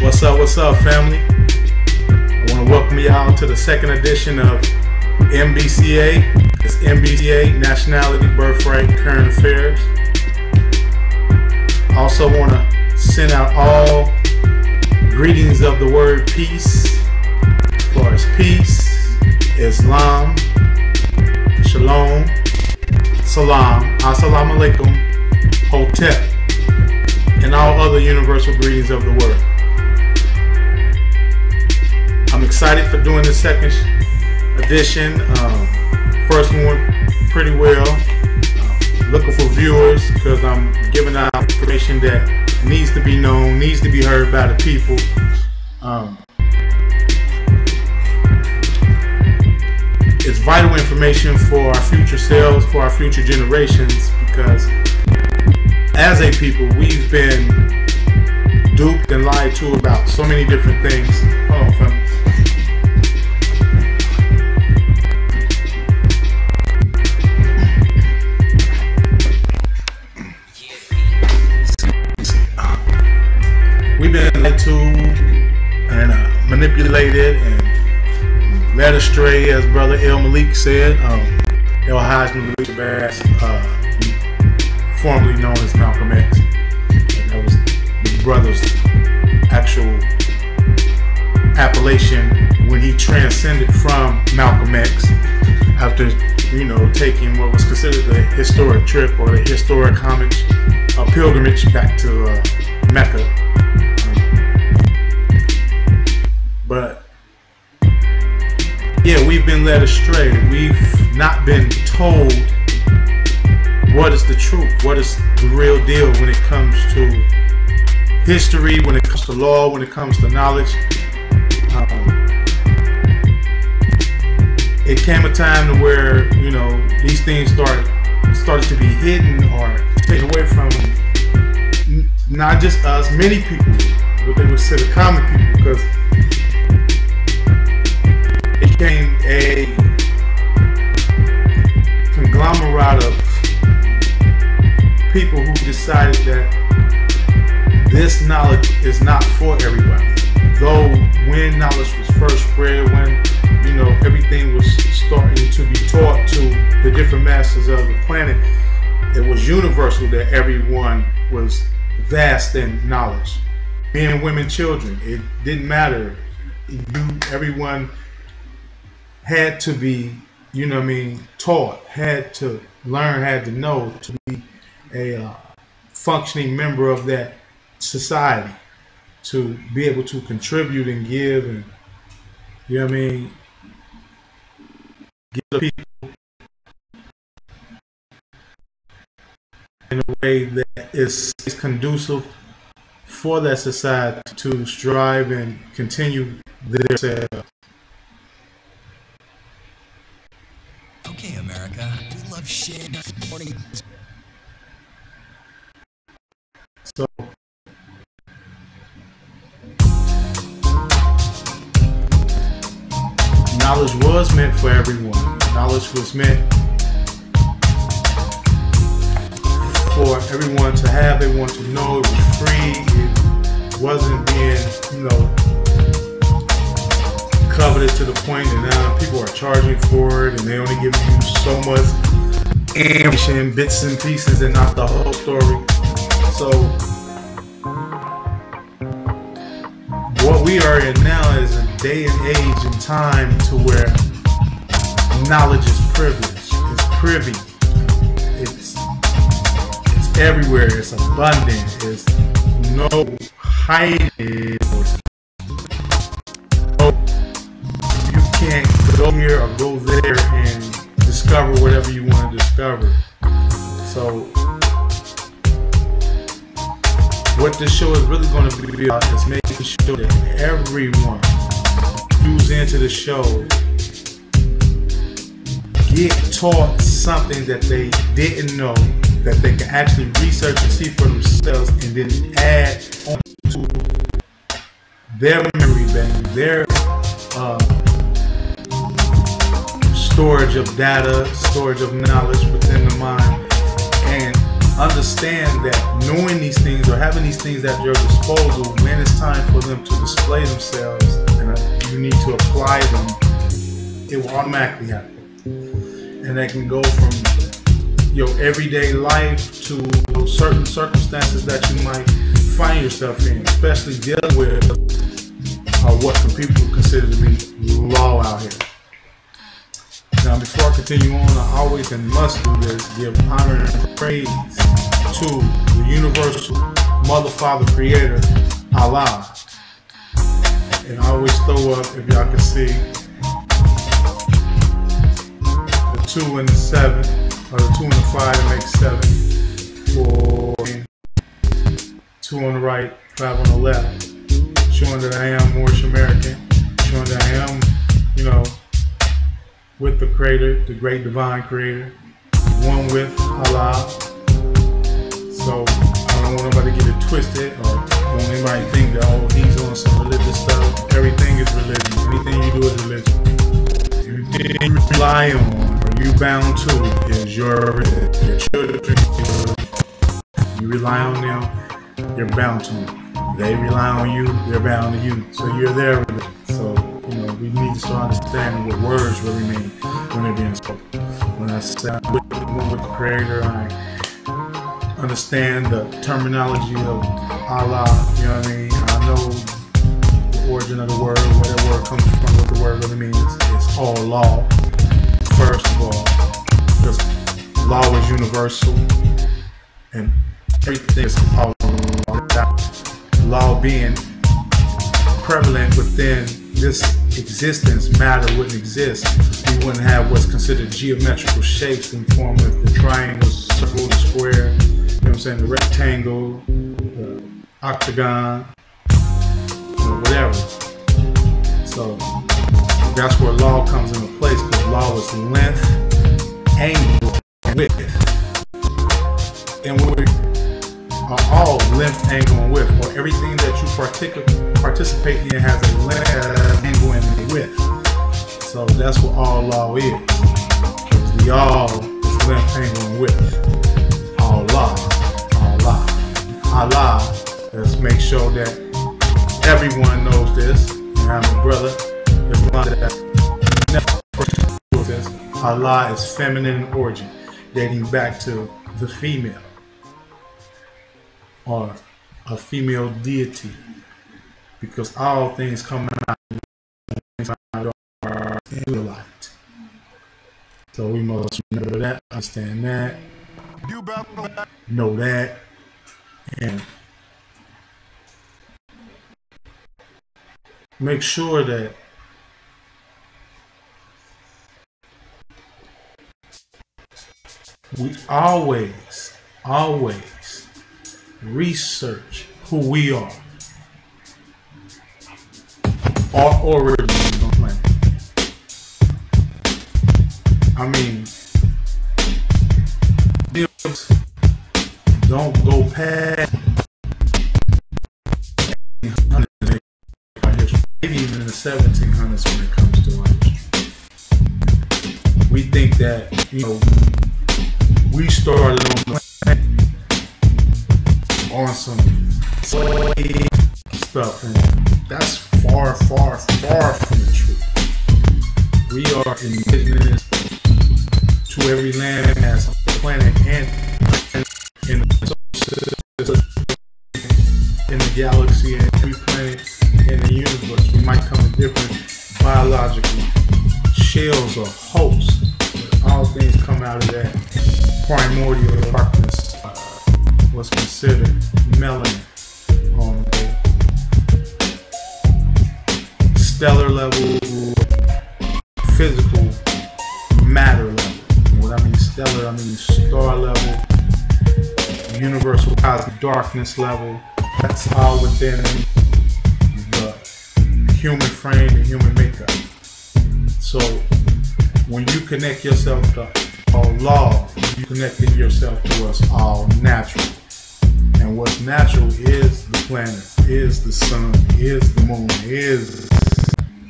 What's up, family? I want to welcome y'all to the second edition of N.B.C.A. It's N.B.C.A. Nationality, Birthright, Current Affairs. Also want to send out all greetings of the word peace. As far as peace, Islam, Shalom, Salam, Assalamu Alaikum, Hotep, and all other universal greetings of the word. I'm excited for doing the second edition. First one went pretty well. Looking for viewers because I'm giving out information that needs to be known, needs to be heard by the people. It's vital information for our future selves, for our future generations, because as a people, we've been duped and lied to about so many different things. Hold on, fam. We've been lied to and manipulated and led astray, as Brother El Malik said. El Hajj Malik Bass, formerly known as Malcolm X. That was the brother's actual appellation when he transcended from Malcolm X after, taking what was considered the historic trip or the historic homage, pilgrimage back to Mecca. But yeah, we've been led astray. We've not been told what is the truth, what is the real deal when it comes to history, when it comes to law, when it comes to knowledge. It came a time to where these things started to be hidden or taken away from not just us, many people, but they would consider common people, because it became a conglomerate of people who decided that this knowledge is not for everybody. Though when knowledge was first spread, when everything was starting to be taught to the different masses of the planet, it was universal that everyone was vast in knowledge. Men, women, children, it didn't matter. Everyone had to be, taught, had to learn, had to know to be a functioning member of that society, to be able to contribute and give, and give the people in a way that is conducive for that society to strive and continue their selves. Okay, America, we love shit. So knowledge was meant for everyone. Knowledge was meant for everyone to have, everyone to know. It was free. It wasn't being, coveted to the point that now people are charging for it, and they only give you so much information, bits and pieces, and not the whole story. So what we are in now is a day and age and time to where knowledge is privileged, it's privy, it's everywhere, it's abundant, it's no hiding. You can't go here or go there and discover whatever you want to discover. So what this show is really going to be about is making sure that everyone who's into the show get taught something that they didn't know, that they can actually research and see for themselves, and then add on to their memory bank, their storage of data, storage of knowledge within the mind, and understand that knowing these things or having these things at your disposal, when it's time for them to display themselves and you need to apply them, it will automatically happen. And that can go from your everyday life to certain circumstances that you might find yourself in, especially dealing with what some people consider to be law out here. Now, before I continue on, I always and must do this, give honor and praise to the universal Mother, Father, Creator, Allah. And I always throw up, if y'all can see, the 2 and the 7, or the 2 and the 5 to make 7, for 2 on the right, 5 on the left, showing that I am Moorish American, showing that I am, you know, with the Creator, the great divine Creator, one with Allah. So I don't want nobody to get it twisted or don't anybody think that, oh, he's on some religious stuff. Everything is religion. Anything you do is religion. Everything you rely on or you bound to is your religion. Your children, you rely on them, you're bound to them. They rely on you, they're bound to you. So you're their religion. So, you know, we need to start understanding what words really mean when they're being spoken. When I say I'm with the Creator, I understand the terminology of Allah, you know what I mean? I know the origin of the word, where the word comes from, what the word really means. It's all law, first of all, because law is universal, and everything is all law. Law being prevalent within this existence, matter wouldn't exist. We wouldn't have what's considered geometrical shapes in form of the triangle, circle, the square, you know what I'm saying, the rectangle, the octagon, or whatever. So that's where law comes into place, because law is length, angle, and width. And we are all length, angle, and width, or everything that you participate in has a length, angle, and width. So that's what all law is. The all is length, angle, and width. Allah, Allah, Allah. Let's make sure that everyone knows this. And I'm a brother. Everyone that never knows this. Allah is feminine in origin, dating back to the female, or a female deity, because all things coming out are Israelite. So we must remember that, understand that, know that, and make sure that we always research who we are, our origins on planet. I mean, don't go past maybe even in the 1700s when it comes to our history. We think that, you know, we started on the planet on some stuff, and that's far from the truth. We are indigenous to every land that has a planet and in the galaxy and every planet in the universe. We might come in different biological shells or hosts, but all things come out of that primordial darkness, what's considered melanin on the stellar level, physical matter level. And what I mean stellar, I mean star level, universal cosmic darkness level. That's all within the human frame and human makeup. So when you connect yourself to all law, you connecting yourself to what's all natural. And what's natural is the planet, is the sun, is the moon, is,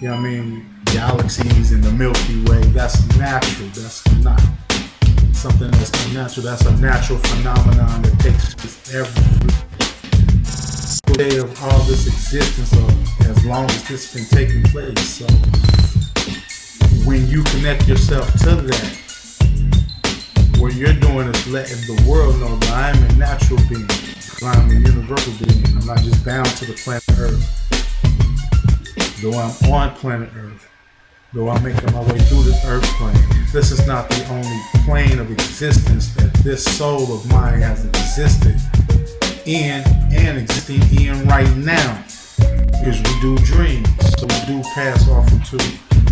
you know what I mean, galaxies and the Milky Way. That's natural. That's not something that's unnatural. That's a natural phenomenon that takes place every day of all this existence, of as long as this has been taking place. So when you connect yourself to that, what you're doing is letting the world know that I'm a natural being, I'm a universal being. I'm not just bound to the planet Earth. Though I'm on planet Earth, though I'm making my way through this Earth plane, this is not the only plane of existence that this soul of mine has existed in and existing in right now. Because we do dream, so we do pass off into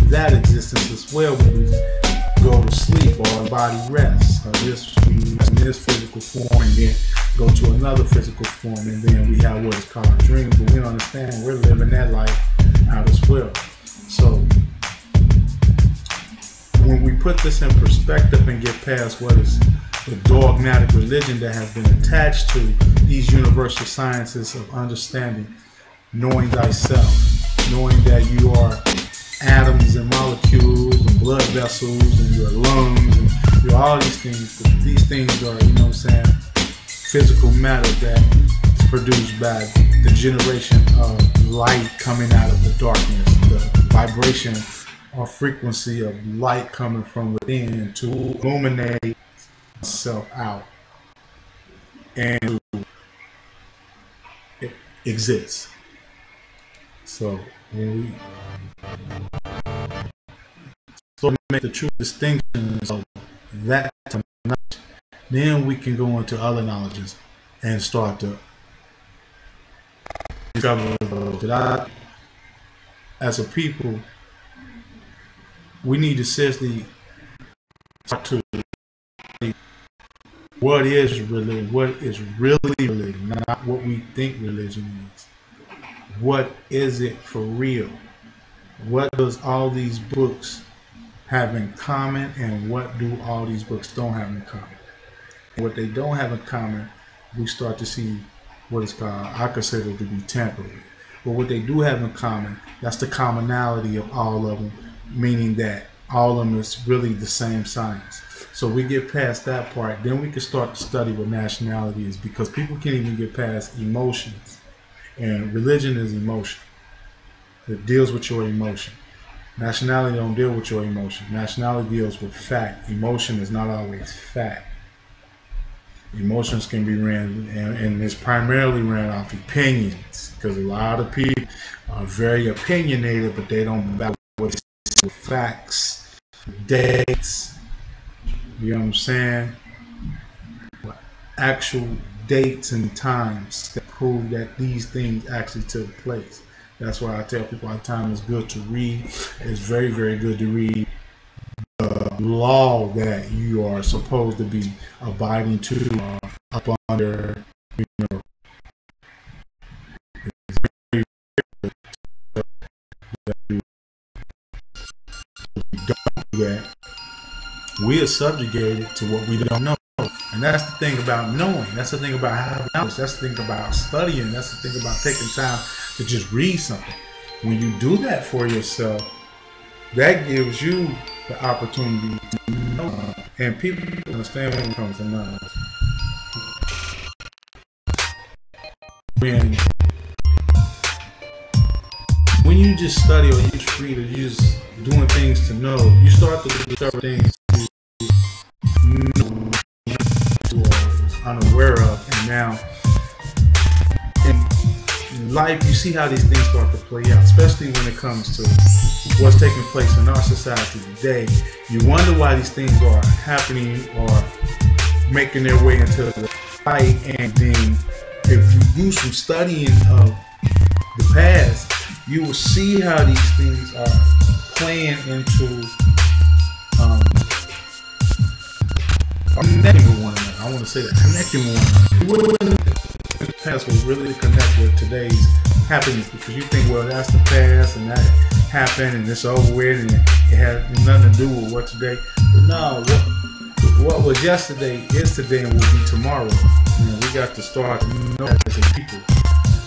that existence as well when we go to sleep or our body rests. So in this physical form, and then go to another physical form, and then we have what is called a dream. But we don't understand we're living that life out as well. So when we put this in perspective and get past what is the dogmatic religion that has been attached to these universal sciences of understanding, knowing thyself, knowing that you are atoms and molecules and blood vessels and your lungs and all these things. But these things are, you know what I'm saying, physical matter that is produced by the generation of light coming out of the darkness, the vibration or frequency of light coming from within to illuminate itself out and it exists. So when we start to make the true distinctions of that knowledge, then we can go into other knowledges and start to discover that as a people, we need to seriously start to what is religion, what is really religion, not what we think religion is. What is it for real? What does all these books have in common, and what do all these books don't have in common? What they don't have in common, we start to see what is called, I consider to be temporary. But what they do have in common, that's the commonality of all of them, meaning that all of them is really the same science. So we get past that part, then we can start to study what nationality is, because people can't even get past emotions. And religion is emotion. It deals with your emotion. Nationality don't deal with your emotion. Nationality deals with fact. Emotion is not always fact. Emotions can be ran, and it's primarily ran off opinions, because a lot of people are very opinionated, but they don't back what they say with facts, dates. You know what I'm saying? Actual dates and times that prove that these things actually took place. That's why I tell people all the time it's good to read. It's very, very good to read the law that you are supposed to be abiding to up under, you know. It's very, very good that you don't do that. We are subjugated to what we don't know. And that's the thing about knowing. That's the thing about having knowledge. That's the thing about studying. That's the thing about taking time to just read something. When you do that for yourself, that gives you the opportunity to know. And people understand when it comes to knowledge. When you just study or you just read or you just doing things to know, you start to discover things you know unaware of. And now in life you see how these things start to play out, especially when it comes to what's taking place in our society today. You wonder why these things are happening or making their way into the light. And then if you do some studying of the past, you will see how these things are playing into connecting with one another. I want to say that, connecting with one another. The past will really connect with today's happenings, because you think, well, that's the past and that happened and it's over with and it has nothing to do with what today. But no, what was yesterday is today and will be tomorrow. You know, we got to start to know that as a people.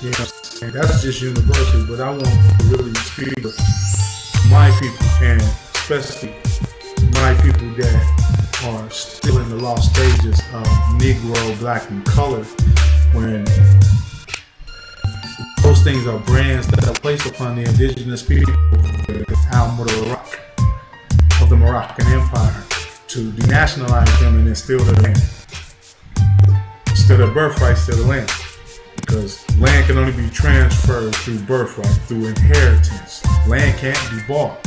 You know, and that's just universal. But I want to really speak to my people, and especially my people that are still in the lost stages of Negro, Black, and Color, when those things are brands that are placed upon the indigenous people of the Moroccan Empire to denationalize them and then steal their land. Steal their birthright, steal the land. Because land can only be transferred through birthright, through inheritance. Land can't be bought.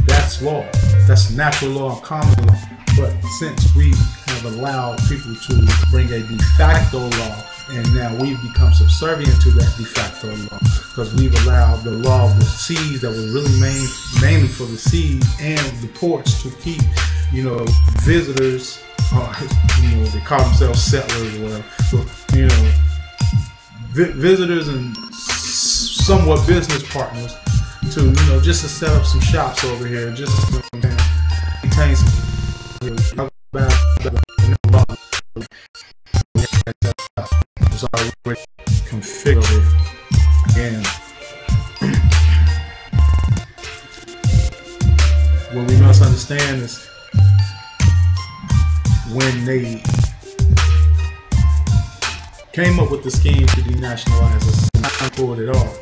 That's law. That's natural law and common law. But since we have allowed people to bring a de facto law, and now we've become subservient to that de facto law, because we've allowed the law of the seas that was really mainly for the seas and the ports to keep, visitors, they call themselves settlers or whatever, but, visitors and somewhat business partners to, just to set up some shops over here, just to maintain some it's already configured. And what we must understand is when they came up with the scheme to denationalize us and pulled it off,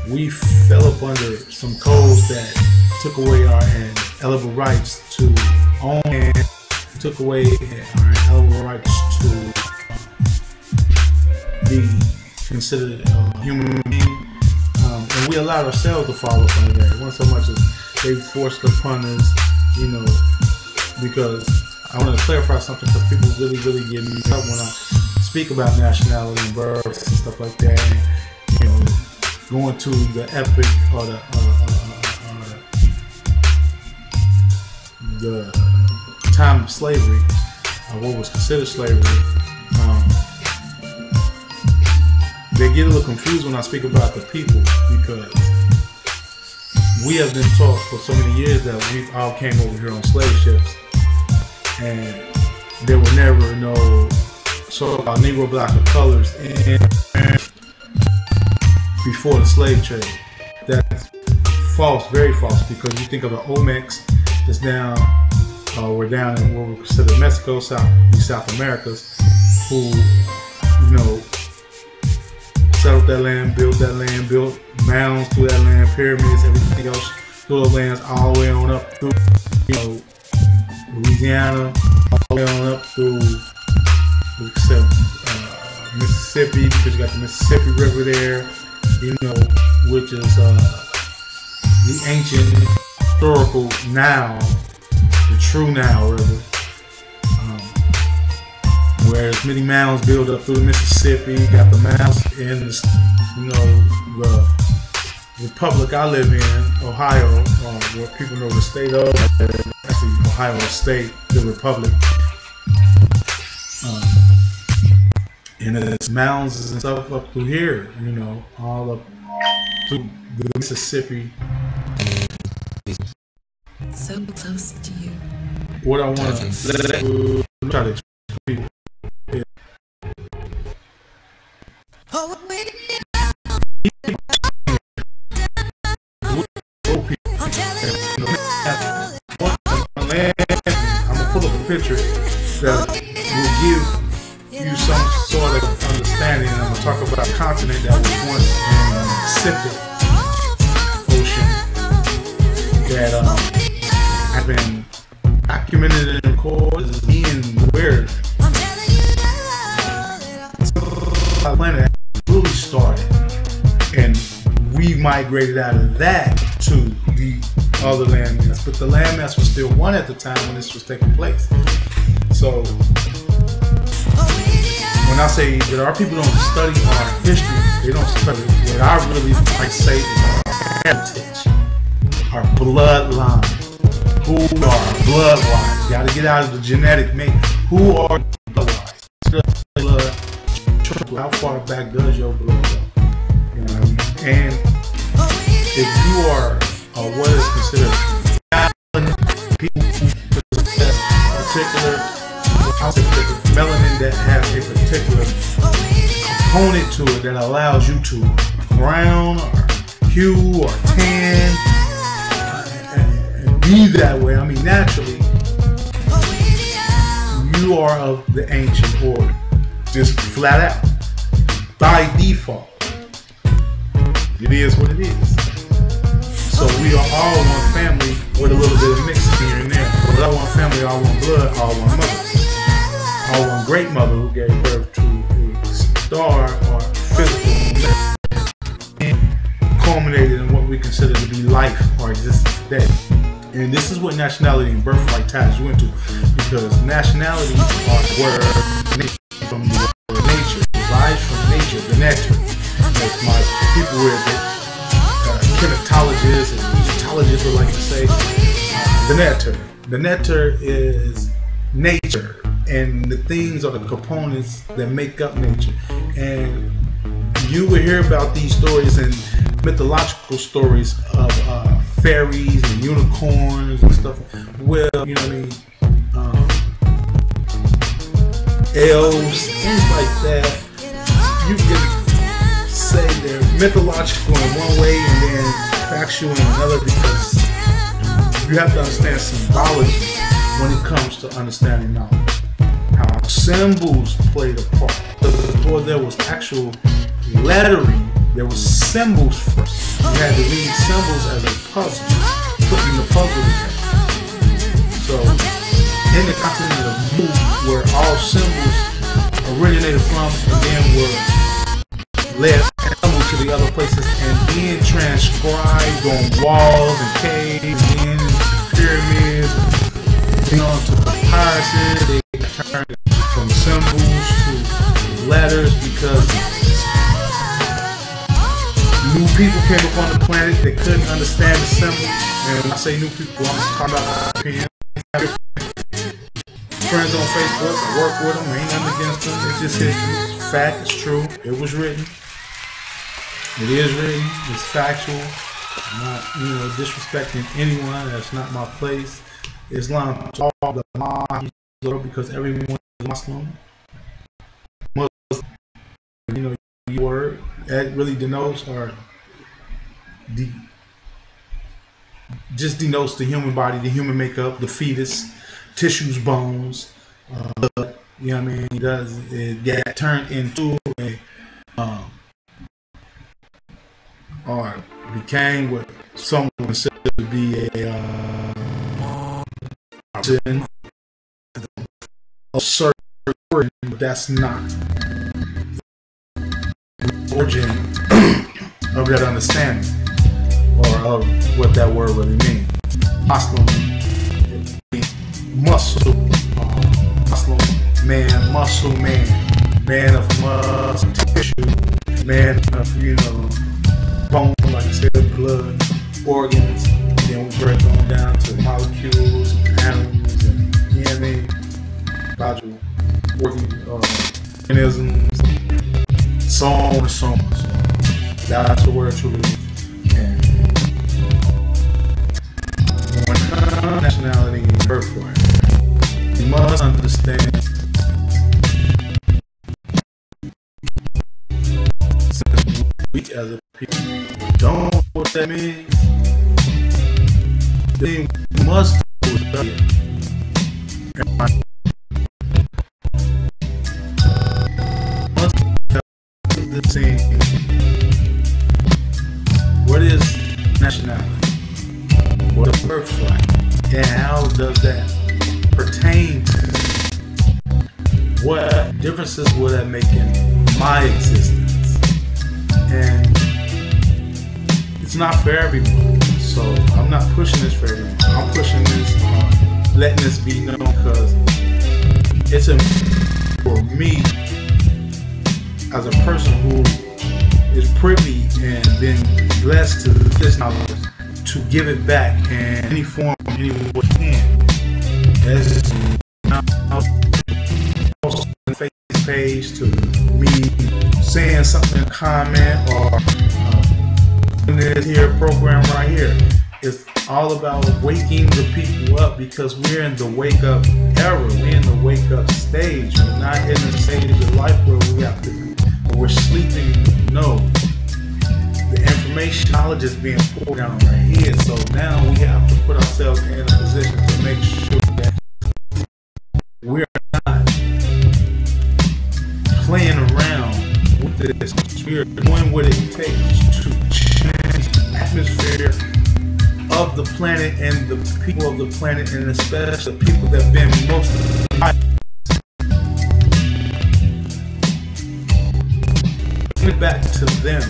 we fell up under some codes that took away our inalienable rights to own and took away our inalienable rights to be considered a human being, and we allowed ourselves to fall up under that. It wasn't so much as they forced upon us, because I want to clarify something, because people really get me up when I speak about nationality and birth and stuff like that, and, going to the epic or the time of slavery, what was considered slavery. They get a little confused when I speak about the people, because we have been taught for so many years that we all came over here on slave ships, and there were never no so-called Negro, Black, or Colors in before the slave trade. That's false, very false, because you think of the Olmecs that's down, we're down in what we consider Mexico, South Americas, who, settled that land, built mounds through that land, pyramids, everything else through those lands, all the way on up through, Louisiana, all the way on up through, Mississippi, because you got the Mississippi River there, which is the ancient historical Nile, the true Nile River. Whereas many mounds build up through the Mississippi, got the mounds in the republic I live in, Ohio, where people know the state of, actually Ohio State, the republic. And there's mounds and stuff up through here, all up through the Mississippi. So close to you. What I want to try to explain. I'm gonna pull up a picture that will give you some sort of understanding. And I'm gonna talk about a continent that was once in the Pacific Ocean that has been documented in recorded as being where the planet really started, and we migrated out of that to the other landmass, but the landmass was still one at the time when this was taking place. So when I say that our people don't study our history, they don't study what I really like to say is our heritage, our bloodline. Who are our bloodlines? You gotta get out of the genetic make. Who are the bloodlines? How far back does your blood go? And if you are what is considered people who possess particular melanin that has a particular component to it that allows you to brown or hue or tan and be that way, naturally, you are of the ancient order. Just flat out. By default. It is what it is. So we are all one family with a little bit of mix here and there. But all one family, all one blood, all one mother. All one great mother who gave birth to a star or physical and culminated in what we consider to be life or existence today. And this is what nationality and birthright ties you into, because nationality are word from the word nature, derives from nature, the nature. As my people with kinetologists and Egyptologists would like to say, the netter. The netter is nature, and the things are the components that make up nature. And you will hear about these stories and mythological stories of fairies and unicorns and stuff. Well, you know what I mean? Elves, things like that. You can say they're mythological in one way and then factual in another, because you have to understand symbology when it comes to understanding knowledge. How symbols played a part. Before there was actual lettering, there was symbols first. You had to read symbols as a puzzle, putting the puzzle together. So, in the continent of Mu, where all symbols originated from and then were led to the other places and then transcribed on walls and caves and pyramids, you know, to papyruses. They turned from symbols to letters because new people came upon the planet that couldn't understand the symbols. And when I say new people, I'm talking about Europeans. Friends on Facebook, I work with them, ain't nothing against them. It's just history. It's fact, it's true. It was written. It is written. It's factual. I'm not, disrespecting anyone. That's not my place. Islam is all the Muslims, because everyone is Muslim. Muslim, your word that really denotes or just denotes the human body, the human makeup, the fetus, tissues, bones. It got turned into a or became what someone considered to be a certain origin, but that's not the origin of that understanding or of what that word really means. Muslim muscle, Muslim man, man of muscle tissue, man of bone, like I said, blood, organs. Then we break on down to molecules, animals, and biological organisms, so on and so on. That's the word truly is. And when it comes to nationality and birthright, you must understand since we as a people don't know what that means, then we must do it. Must have the same. What is nationality? What is birthright? And how does that pertain to? What differences will that make in my existence? And it's not for everyone, so I'm not pushing this for everyone. I'm pushing this, letting this be known, because it's important for me as a person who is privy and been blessed to this knowledge to give it back in any form, any way we can. As on the Facebook page, to me saying something in a comment, or in this here program right here. It's all about waking the people up, because we're in the wake up era. We're in the wake up stage. We're not in the stage of life where we have to, we're sleeping. No. The information, knowledge is being poured down on our heads. So now we have to put ourselves in a position to make sure that we're not this. We are doing what it takes to change the atmosphere of the planet and the people of the planet, and especially the people that have been most it back to them,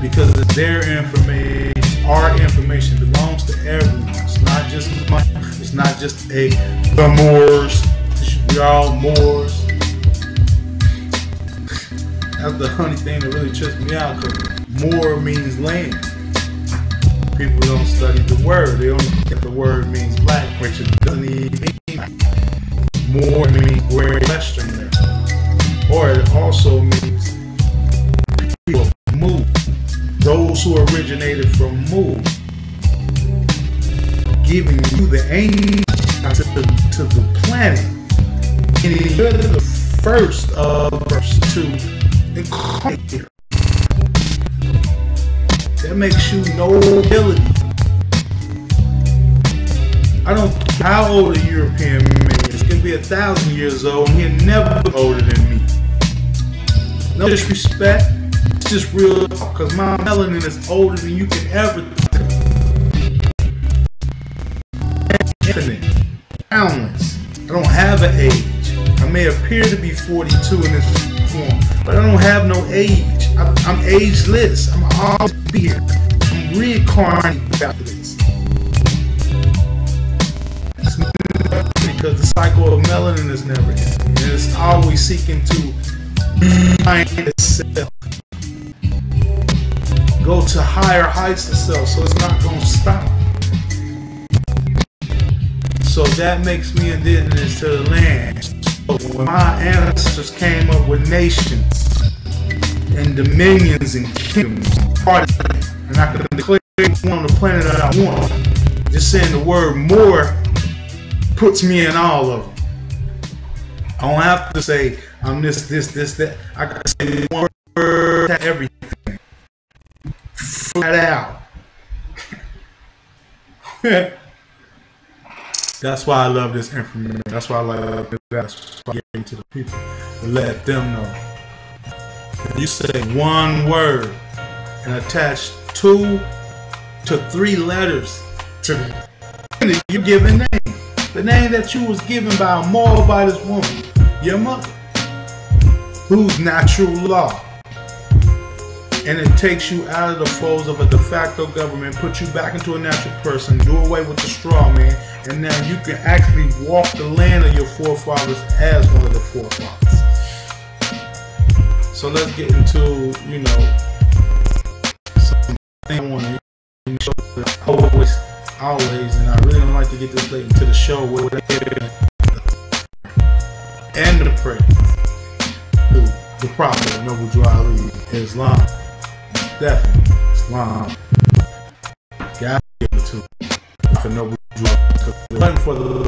because it's their information. Our information belongs to everyone. It's not just mine. It's not just the Moors. We are all Moors. That's the funny thing that really trips me out, because Moor means land. People don't study the word. They only think the word means black, which it doesn't even mean. Moor means where Western there. Or it also means people move. Those who originated from move. Giving you the aim to the planet. And you're the first of us to incarnate here. That makes you nobility. I don't care how old a European man is. He can be 1,000 years old and he'll never be older than me. No disrespect, it's just real talk, because my melanin is older than you can ever think. Infinite, boundless. I don't have an age. I may appear to be 42 in this form, but I don't have no age. I'm ageless. I'm always be here. I'm reincarnated after this. Because the cycle of melanin is never ending. And it's always seeking to find itself. Go to higher heights itself, so it's not going to stop. So that makes me indigenous to the land. So when my ancestors came up with nations and dominions and kingdoms, and I can declare one on the planet that I want, just saying the word more puts me in all of them. I don't have to say I'm this, that. I can say one word, everything. Flat out. That's why I love this information. That's why I love it. That's why I give it to the people to let them know. You say one word and attach 2 to 3 letters to your given name. The name that you was given by a Moabitist woman, your mother, who's natural law. And it takes you out of the folds of a de facto government, put you back into a natural person, do away with the straw man, and now you can actually walk the land of your forefathers as one of the forefathers. So let's get into, something I want to show that always, and I really don't like to get this late into the show, and the praise to the Prophet of Noble Ali, Islam. Definitely, Islam. Gotta give it to the Noble Ali. Waiting for the Noble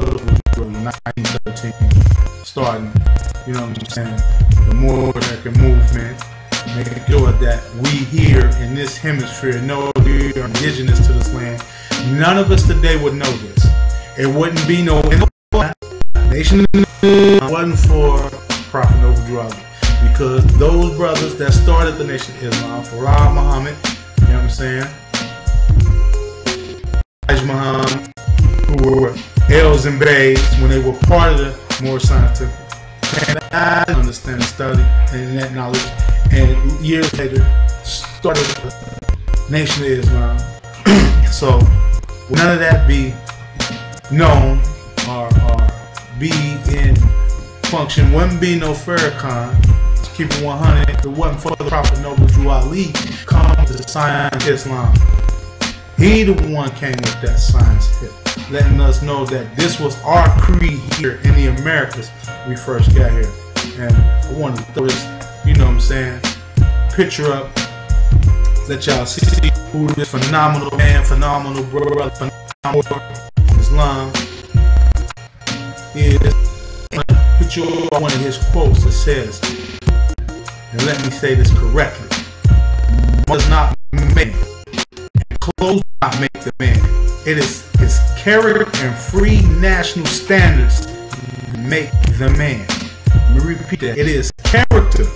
Ali, 1913, starting, you know what I'm saying, the Moor American movement, making sure that we here in this hemisphere know we are indigenous to this land. None of us today would know this. It wouldn't be no nation wasn't for Prophet Noble Ali. Because those brothers that started the Nation of Islam, Farah Muhammad, you know what I'm saying? Hajj Muhammad, who were L's and Bays when they were part of the more scientific. And I understand, study, and that knowledge, and years later started the Nation of Islam. So none of that be known or be in function. Wouldn't be no Farrakhan. Keep it 100. If it wasn't for the Prophet Noble Ali come to the science of Islam. He the one came with that science hit, letting us know that this was our creed here in the Americas when we first got here. And I wanted to throw this, you know what I'm saying, picture up, let y'all see who this phenomenal man, phenomenal brother, phenomenal Islam is. Picture one of his quotes that says, and let me say this correctly, was not made, and clothes not make the man. It is his character and free national standards make the man. Let me repeat that. It is character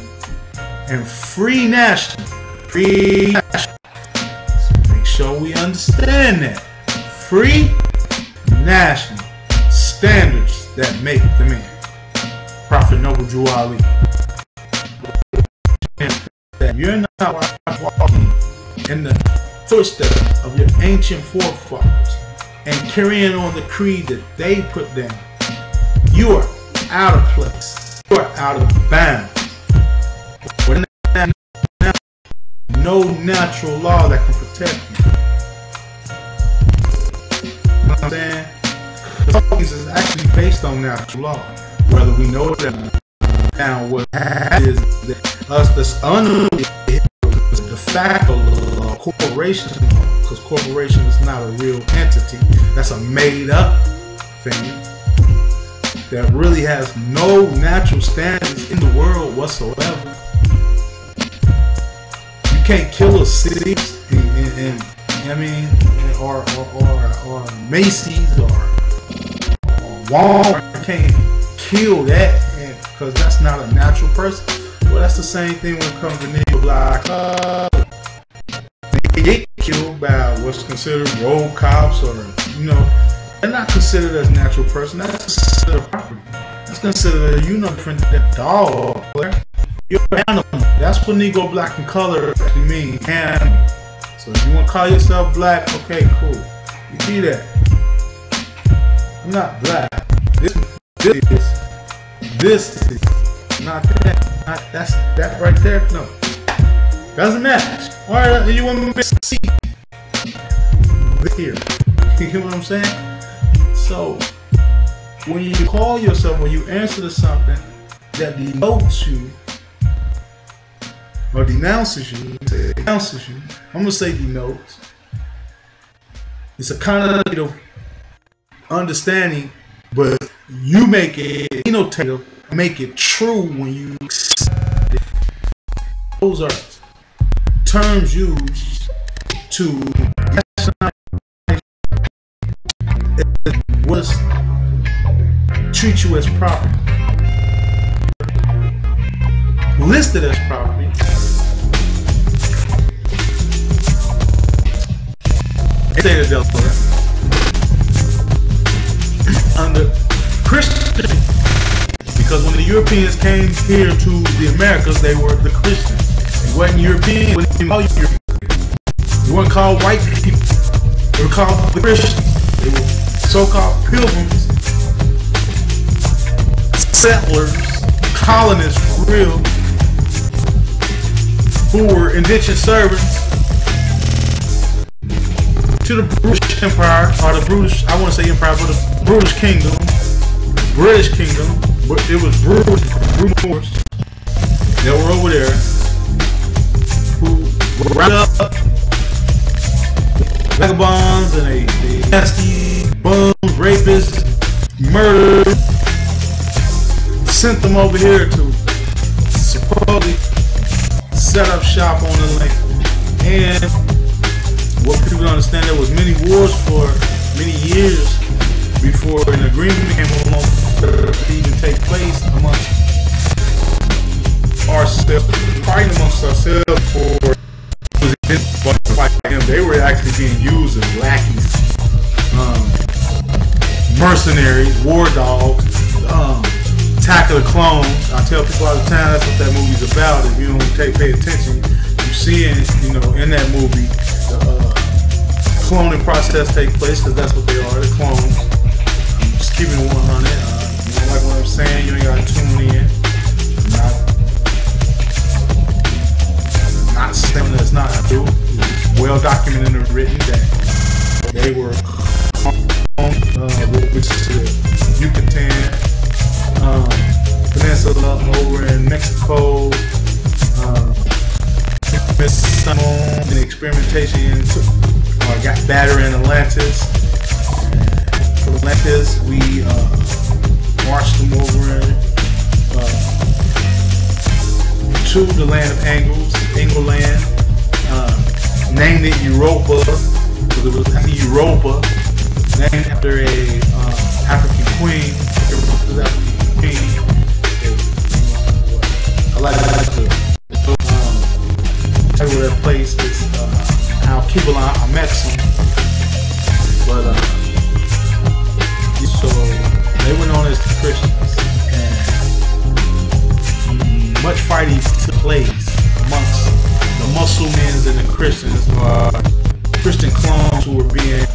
and free national. Free national. So make sure we understand that. Free national standards that make the man. Prophet Noble Drew Ali. That you're not walking in the footsteps of your ancient forefathers and carrying on the creed that they put down. You are out of place. You are out of bounds. No natural law that can protect you. You know what I'm saying? This is actually based on natural law. Whether we know that now, what is that us that's under the fact of corporation, because corporation is not a real entity. That's a made up thing that really has no natural standards in the world whatsoever. You can't kill a city and I mean, or Macy's or Walmart. You can't kill that because that's not a natural person. Well, that's the same thing when it comes to Negro Black. They get killed by what's considered road cops, or they're not considered as natural person. That's considered property. That's considered different than a dog. You're an animal. That's what Negro Black and color actually mean. Animal. So if you want to call yourself black, okay, cool. You see that? I'm not black. This is not that. Not that's that right there. No, doesn't match. All right, you want me to see here? You hear what I'm saying? So when you call yourself, when you answer to something that denotes you or denounces you, I'm gonna say denotes. It's a connotative understanding, but you make it denotative, make it true when you accept it. Those are terms used to was treat you as property, listed as property. State of Delaware under Christian, because when the Europeans came here to the Americas, they were the Christians. They weren't European. They weren't called Europeans. They weren't called white people. They were called the Christians. They were so-called pilgrims, settlers, colonists for real, who were indentured servants to the British Empire, or the British, I want to say empire, but the British Kingdom, British Kingdom, but it was British that were over there, who were rounded up vagabonds and they nasty bums, rapists, murdered, sent them over here to supposedly set up shop on the land. And what people don't understand, there was many wars for many years before an agreement came along to even take place amongst ourselves, fighting amongst ourselves for them. They were actually being used as lackeys, mercenaries, war dogs, Attack of the Clones. I tell people all the time that's what that movie's about. If you don't pay attention, you see it, in that movie. Cloning process take place, because that's what they are, the clones. I'm just keeping it 100. You don't like what I'm saying, you ain't got to tune in. I'm not saying that's not true. It's well documented and written that they were which is the Yucatan Peninsula over in Mexico, and experimentation got battered in Atlantis. From Atlantis, we marched them over to the land of England, named it Europa, because it was actually Europa, named after a African queen. I like to title of that place is How Kibbalah Amexim. But so they were known as the Christians, and much fighting took place amongst the Muslims and the Christians, Christian clones who were being,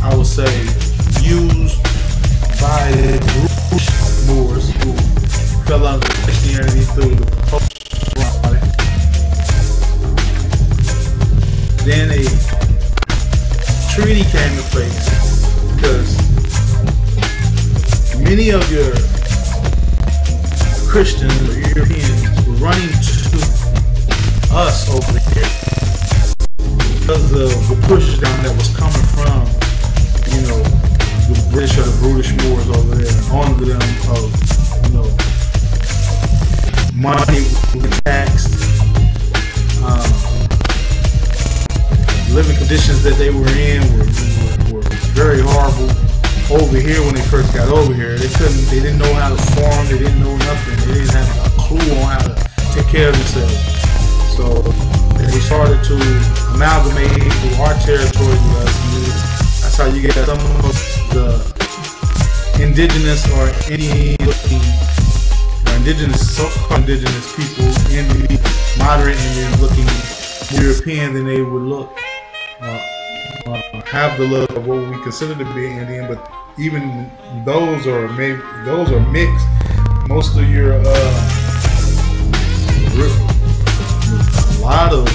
I would say, used by the Moors who fell under Christianity through the post-Birthright. Then a treaty came into place because many of your Christians or Europeans were running to us over here because of the push down that was coming from, you know, the British or the brutish Moors over there on them of, you know, money was taxed, living conditions that they were in were very horrible. Over here, when they first got over here, they didn't know how to farm, they didn't know nothing, they didn't have a clue on how to take care of themselves. So they started to amalgamate into our territory with us. And that's how you get some of the indigenous or Indian-looking or indigenous, so-called indigenous people in the moderate Indian-looking European than they would look. Have the look of what we consider to be Indian, but even those are mixed. Most of your a lot of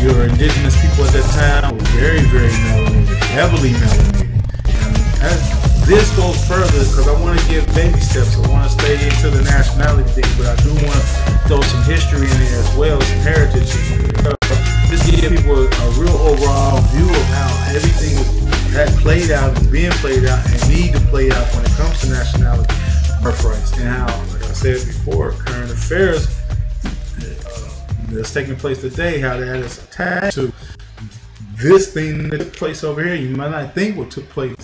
your indigenous people at that time were very, very melanated, heavily melanated. And this goes further because I want to give baby steps. I want to stay into the nationality thing, but I do want to throw some history in there as well, some heritage in there. Just to give people a real overall view of how everything had played out, is being played out, and need to play out when it comes to nationality, birthrights, and how, like I said before, current affairs that's taking place today, how that is attached to this thing that took place over here. You might not think what took place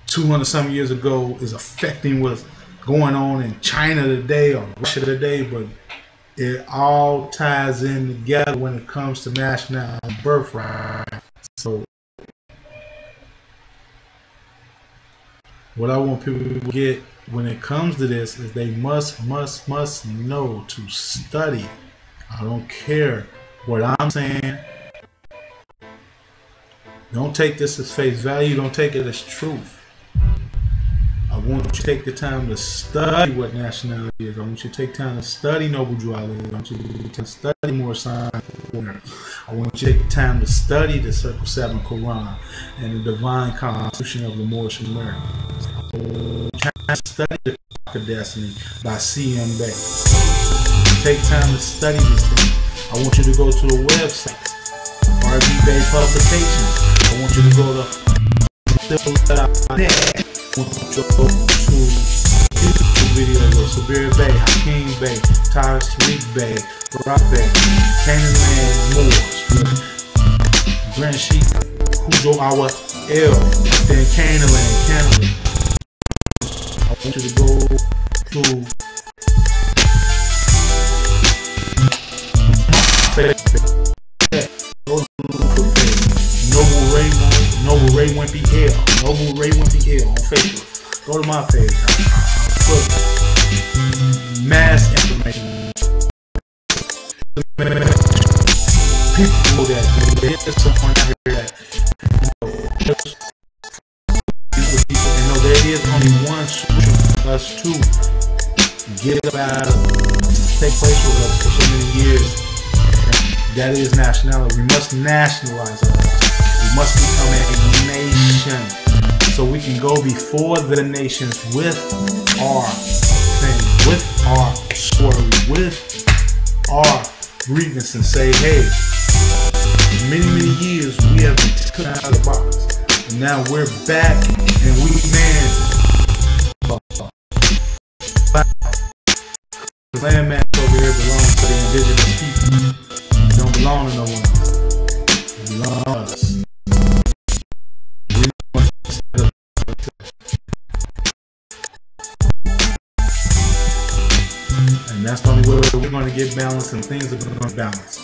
200 some years ago is affecting what's going on in China today or Russia today, but it all ties in together when it comes to nationality, birthright. So what I want people to get when it comes to this is they must know to study. I don't care what I'm saying. Don't take this as face value. Don't take it as truth. I want you to take the time to study what nationality is. I want you to take time to study noble duality. I want you to study more science. I want you to take time to study the Circle 7 Quran and the divine constitution of the Moorish Americans. I want you to study the Clock of Destiny by N.B.C.A. Take time to study these things. I want you to go to the website, RB Publications. I want you to go to net. I want you to go to YouTube videos of Sabir Bay, Hakeem Bay, Tariq Bay, Rock Bay, Canaan Land Moors, Grand Sheik, Hujo Awa El, then Canaan Land, Canada. I want you to go to Noble Ray Wimpy L. Noble Ray Wimpy L on Facebook. Go to my page. Put mass information. People that there's someone out here that and know there is only one solution for us to get about take place with us for so many years. That is nationality. We must nationalize us. We must become a nation so we can go before the nations with our thing, with our story, with our grievance, and say, hey, for many, many years we have been taken out of the box. And now we're back and we man. The landmass over here belongs to the indigenous people. It don't belong to no one. It belongs to us. And that's get balanced and things are going to balance.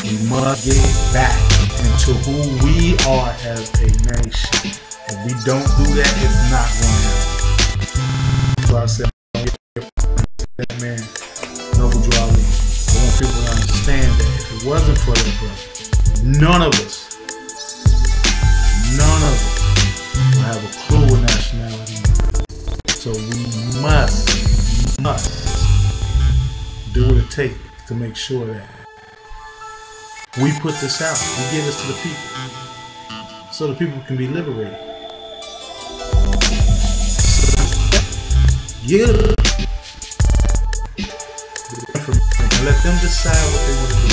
We must get back into who we are as a nation. If we don't do that, it's not going to happen. So I said, that man, Noble Drawley. I want people to understand that if it wasn't for that brother, none of us will have a clue what nationality is. So we must do what it takes to make sure that we put this out, we give this to the people, so the people can be liberated. Yeah. And let them decide what they want to do.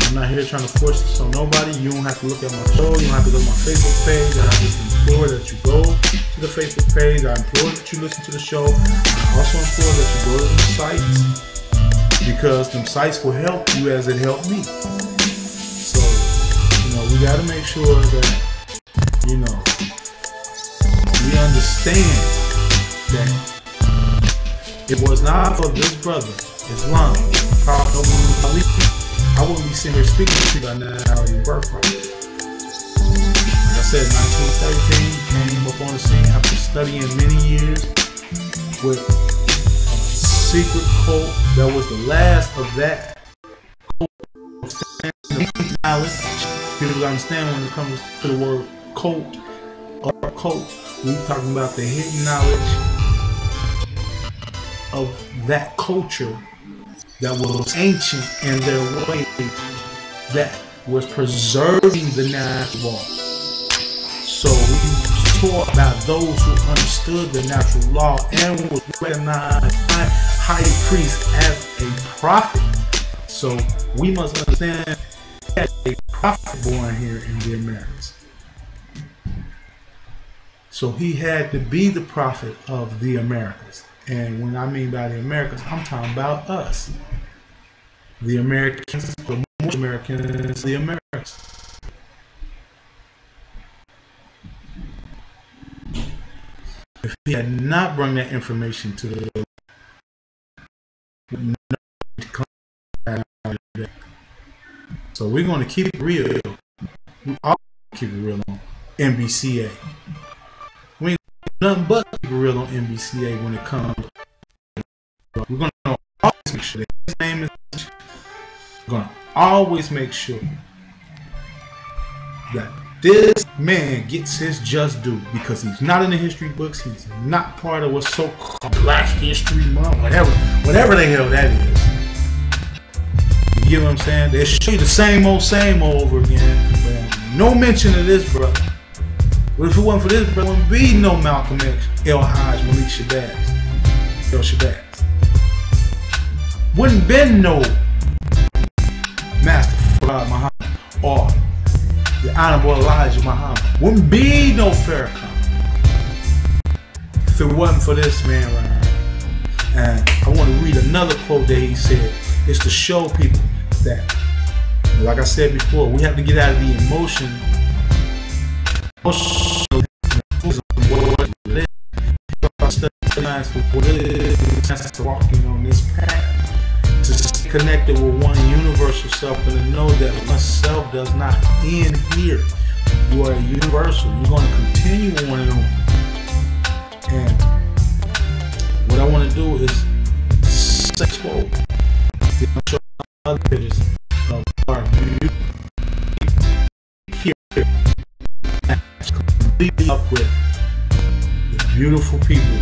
I'm not here trying to force this on nobody. You don't have to look at my show. You don't have to go to my Facebook page. I just implore that you go to the Facebook page. I implore that you listen to the show. I also implore that you go to them sites, because them sites will help you as it helped me. So, we got to make sure that, we understand that it was not for this brother, Islam, I wouldn't be sitting here speaking to you about Nationality and Birthright. Like I said, 1913, he came up on the scene after studying many years with a secret cult that was the last of that knowledge. People understand when it comes to the word cult or cult, we're talking about the hidden knowledge of that culture that was ancient in their way, that was preserving the natural law. So we talk about those who understood the natural law and was recognized by high priest as a prophet. So we must understand that a prophet born here in the Americas. So he had to be the prophet of the Americas. And when I mean by the Americans, I'm talking about us. The Americans, the most Americans, the Americans. If he had not brought that information to the so we're going to keep it real. We all keep it real on N.B.C.A. We ain't nothing but keep it real on N.B.C.A. when it comes. We're going to always make sure that his name is. We're going to always make sure that this man gets his just due, because he's not in the history books. He's not part of what's so-called Black History Month, whatever the hell that is. You get what I'm saying? They show you the same old over again. But no mention of this brother. But if it wasn't for this brother, there wouldn't be no Malcolm X, El Hajj, Malik Shabazz, El Shabazz. Wouldn't been no Master Fard Muhammad or the Honorable Elijah Muhammad. Wouldn't be no Farrakhan if it wasn't for this man right here. And I want to read another quote that he said. It's to show people that, like I said before, we have to get out of the emotion. Walking on this path to stay connected with one universal self, and to know that one self does not end here. You are universal. You're going to continue on and on. And what I want to do is say quote. Show other pictures of our here completely up with the beautiful people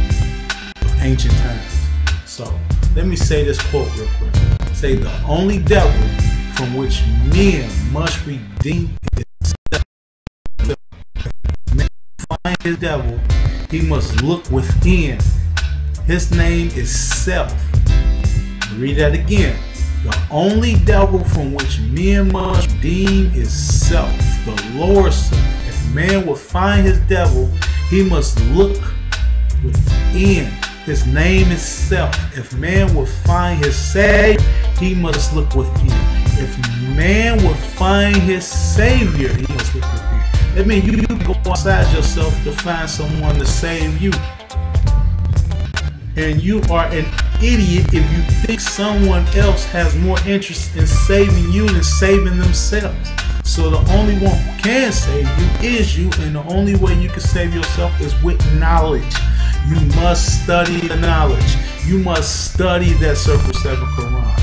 of ancient times. So let me say this quote real quick. Say, the only devil from which men must redeem himself. If man find his devil, he must look within. His name is self. Read that again. The only devil from which men must redeem is self, the lower self. If man will find his devil, he must look within. His name is self. If man will find his savior, he must look within. If man will find his savior, he must look within. That means you go outside yourself to find someone to save you. And you are an idiot if you think someone else has more interest in saving you than saving themselves. So the only one who can save you is you, and the only way you can save yourself is with knowledge. You must study the knowledge. You must study that Surah 7 Quran.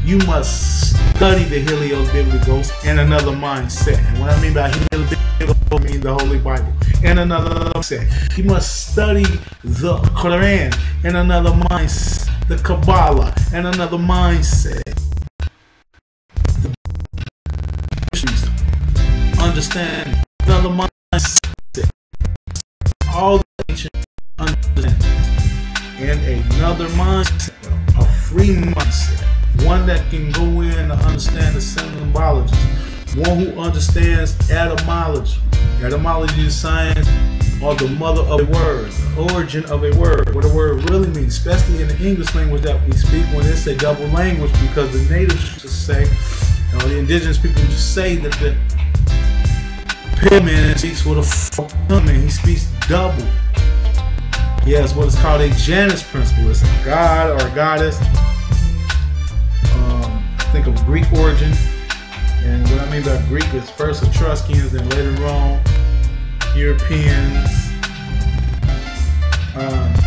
You must study the Helios Biblicos and another mindset. And what I mean by Helios Biblicos, I mean the Holy Bible and another mindset. You must study the Quran and another mindset, the Kabbalah and another mindset. Understand another mindset. All the ancient understandings and another mindset, a free mindset. One that can go in and understand the symbology. One who understands etymology. Etymology is science, or the mother of a word, the origin of a word, what a word really means, especially in the English language that we speak when it's a double language, because the natives just say, or the indigenous people just say that the pigman speaks with a fucking man, he speaks double. He has what is called a Janus principle. It's a god or a goddess. Think of Greek origin, and what I mean by Greek is first Etruscans and later on Europeans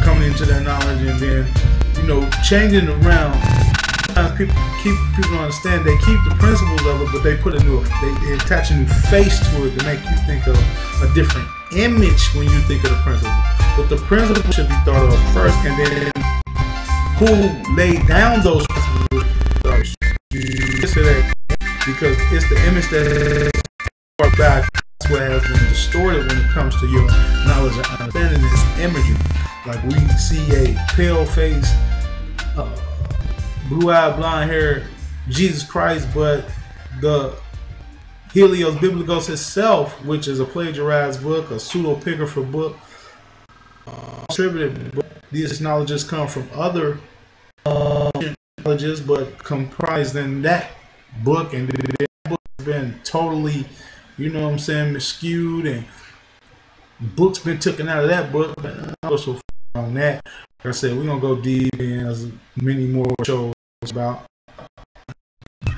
coming into that knowledge, and then changing around. Sometimes people understand they keep the principles of it, but they put they attach a new face to it to make you think of a different image when you think of the principle. But the principle should be thought of first, and then who laid down those principles. Because it's the image that is far back. That's what has been distorted when it comes to your knowledge and understanding this imagery. Like we see a pale face, blue-eyed, blonde-haired Jesus Christ, but the Helios Biblicos itself, which is a plagiarized book, a pseudepigrapher book, distributed book. These knowledges come from other knowledges, but comprised in that book, and that book has been totally, skewed, and books been taken out of that book. But I'll go so far on that. Like I said, we're gonna go deep in as many more shows about.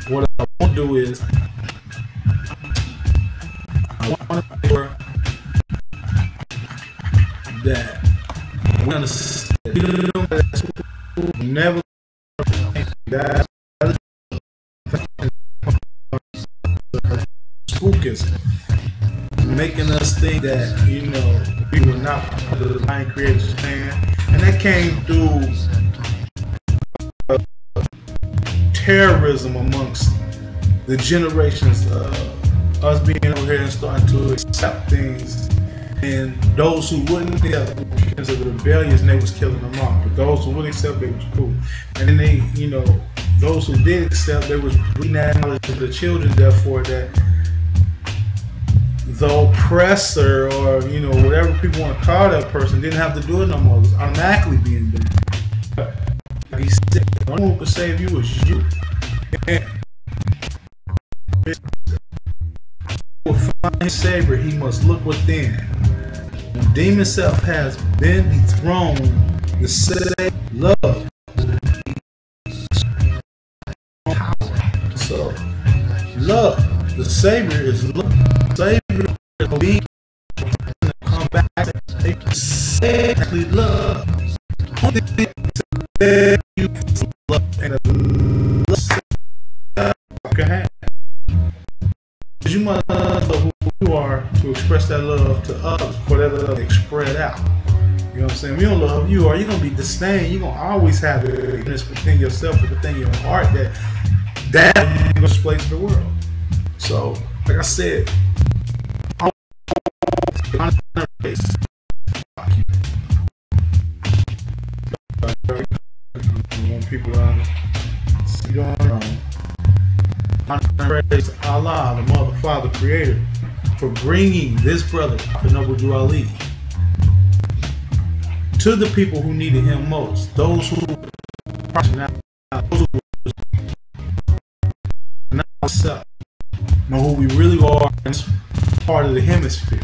What I want to do is I want to make sure that we understand. Never that spookism, making us think that we were not part of the divine creator's plan, and that came through terrorism amongst the generations of us being over here and starting to accept things, and those who wouldn't accept because of the rebellious, they was killing them off. But those who would accept, they was cool. And then they, those who did accept, they was bringing that knowledge to the children, therefore that the oppressor, or whatever people want to call that person, didn't have to do it no more. It was automatically being done. But like he said, the only one who could save you is you. And to find his savior, he must look within. When demon self has been dethroned, the same love. So, love, the savior is love. Savior is being come back. Exactly love. Only thing to you love, and a love can have. Because you must love who you are to express that love to others, for that love to express out. You know what I'm saying? If you don't love you, are you gonna be disdained? You're gonna always have it within yourself, within your heart, that you're gonna display to the world. So, like I said, people see going on. Praise Allah, the Mother, Father, Creator, for bringing this brother, Prophet Noble Drew Ali, to the people who needed him most. Those who not ourselves, know who we really are in this part of the hemisphere.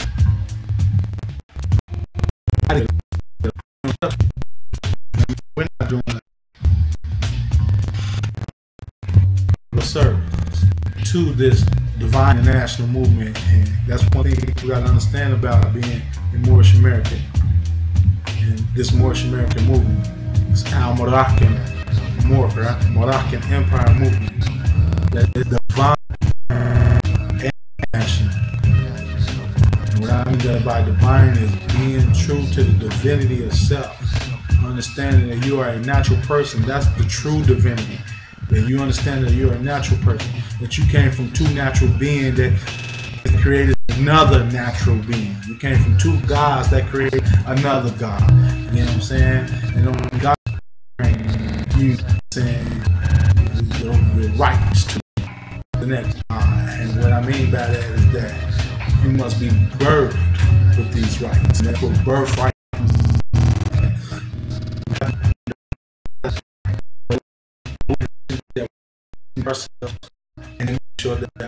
We're not doing that. service to this divine and national movement, and that's one thing people got to understand about being a Moorish American and this Moorish American movement. It's our Moroccan Empire movement that is divine and national. And what I mean by divine is being true to the divinity of self, understanding that you are a natural person. That's the true divinity. That you understand that you're a natural person, that you came from two natural beings that created another natural being. You came from two gods that created another God. You know what I'm saying? And only God you saying the rights to the next God. And what I mean by that is that you must be birthed with these rights. And that's what birthright and make sure that our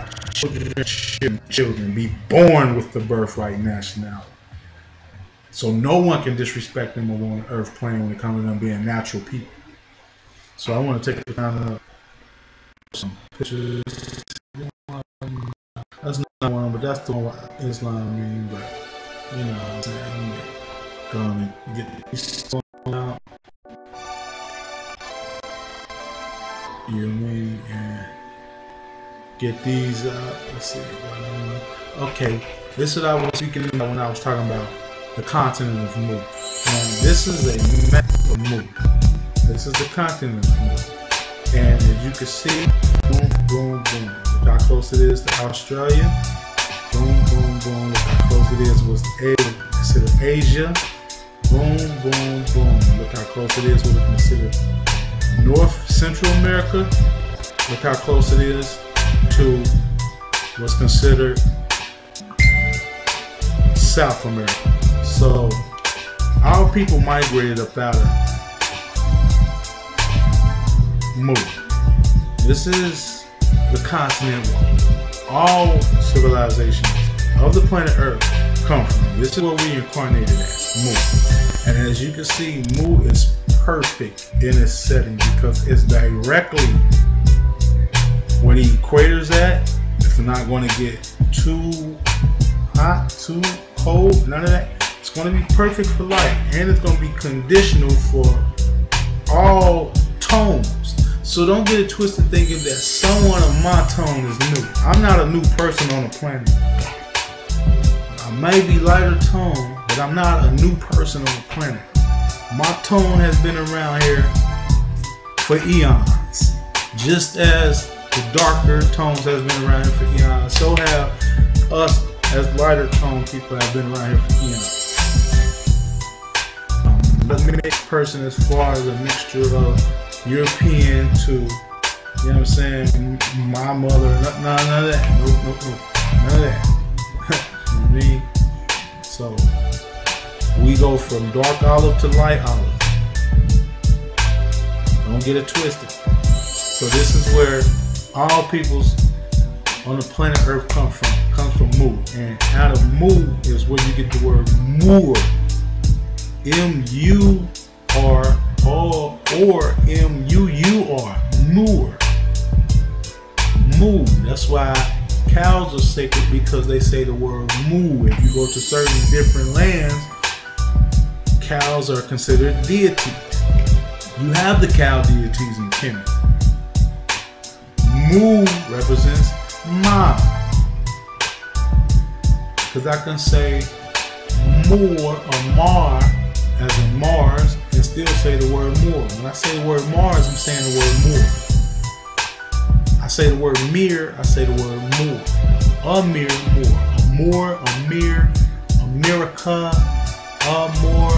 children be born with the birthright nationality. So no one can disrespect them on the earth plane when it comes to them being natural people. So I want to take the time to some pictures. That's not one, but that's the one Islam mean. But you know what I'm saying? Go on and get these out. You know what I mean? And get these up. Let's see. Okay, this is what I was speaking about when I was talking about the continent of Mu. And this is a map of Mu. This is the continent of Mu. And as you can see, boom, boom, boom. Look how close it is to Australia. Boom, boom, boom. Look how close it is was considered Asia. Boom, boom, boom. Look how close it is with considered North Central America. Look how close it is to what's considered South America. So our people migrated up out of Mu. This is the continent where all civilizations of the planet Earth come from. This is where we incarnated at, Mu. And as you can see, Mu is perfect in its setting because it's directly where the equator's at. It's not going to get too hot, too cold, none of that. It's going to be perfect for life, and it's going to be conditional for all tones. So don't get it twisted thinking that someone of my tone is new. I'm not a new person on the planet. I may be lighter tone, but I'm not a new person on the planet. My tone has been around here for eons. Just as the darker tones has been around here for eons, so have us as lighter tone people have been around here for eons. The mixed person as far as a mixture of European to, you know what I'm saying, my mother, none of that. Nope. None of that. You know what I mean? So we go from dark olive to light olive. Don't get it twisted. So this is where all peoples on the planet Earth comes from Mu. And out of Mu is where you get the word Moor. M-U-R or M-U-U-R. Moor. Mu. That's why cows are sacred, because they say the word moo. If you go to certain different lands, cows are considered deities. You have the cow deities in Kenya. Mu represents Ma. Because I can say more or Mar as in Mars and still say the word more. When I say the word Mars, I'm saying the word more. I say the word mir, I say the word more. A mir, more. A more, a mir, America, Amor,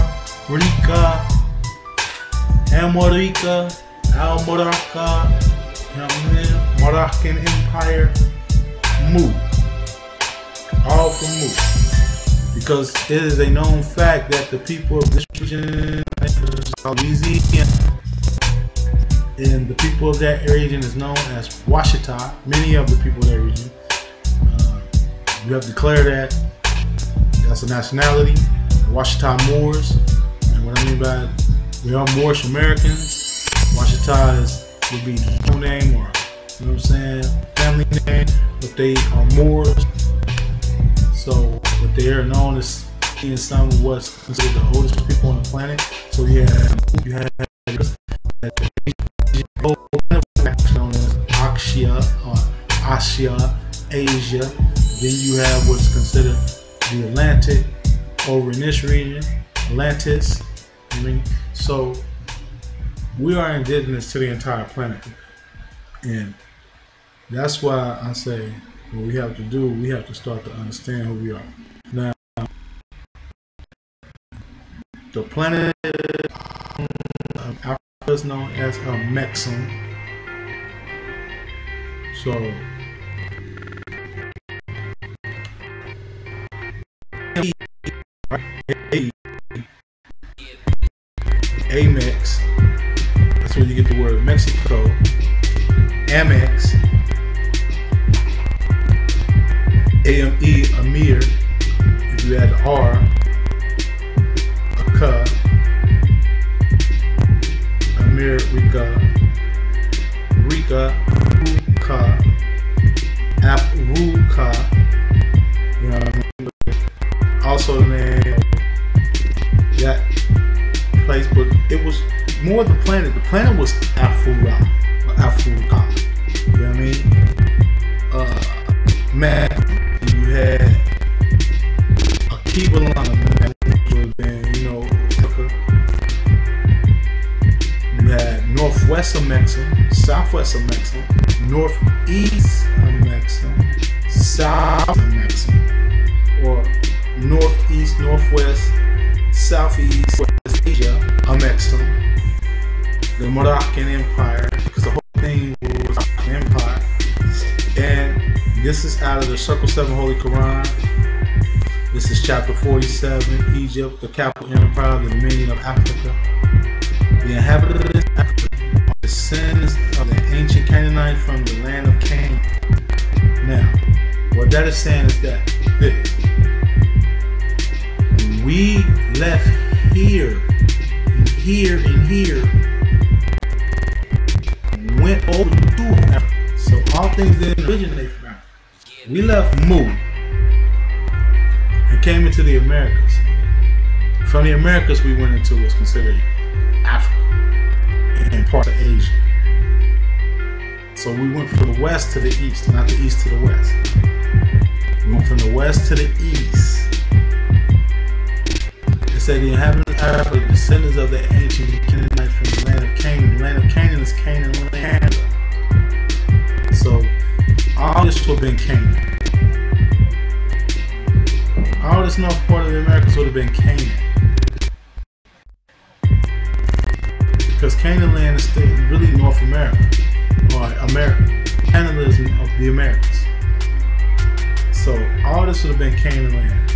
Rica, Amorica, Almorica, you know what I mean? Moroccan Empire, Mu. All from Mu. Because it is a known fact that the people of this region, Louisiana, and the people of that region is known as Washita. Many of the people of that region, you have declared that that's a nationality, Washita Moors. And what I mean by it, we are Moorish Americans. Washita would be the full name, or You know what I'm saying? Family name, but they are Moors. So, but they are known as being some of what's considered the oldest people on the planet. So you have known as Asia or Asia, Asia. Then you have what's considered the Atlantic over in this region, Atlantis. I mean, so we are indigenous to the entire planet, and that's why I say what we have to do. We have to start to understand who we are. Now, the planet of Africa is known as a Mexum. So Amex, that's where you get the word Mexico. Amex, AME, Amir, if you add the R, Aka, America, Rika, Ruka, Afruka, you know what I mean? Also the name that place, but it was more the planet. The planet was Afura, or Afruka, you know what I mean? Man, you had Akiba line, which would have been, you know, Africa. You had northwest of Mexico, southwest of Mexico, northeast of Mexico, south of Mexico, or northeast, northwest, southeast, west Asia of Mexico. The Moroccan Empire, because the whole thing was an empire. And this is out of the Circle 7 Holy Quran. This is chapter 47, Egypt, the capital empire, the dominion of Africa. The inhabitants of Africa are descendants of the ancient Canaanites from the land of Canaan. Now, what that is saying is that this, we left here, and here, and here, went over to Africa. So all things didn't originate from Africa. We left Mu and came into the Americas. From the Americas, we went into what's considered Africa and parts of Asia. So we went from the west to the east, not the east to the west. We went from the west to the east. It said the inhabitants of Africa are descendants of the ancient Canaanites from the land of Canaan. The land of Canaan is Canaan land. So all this would have been Canaan. All this north part of the Americas would have been Canaan. Because Canaan land is still really North America, or America. Canada is of the Americas. So all this would have been Canaan land.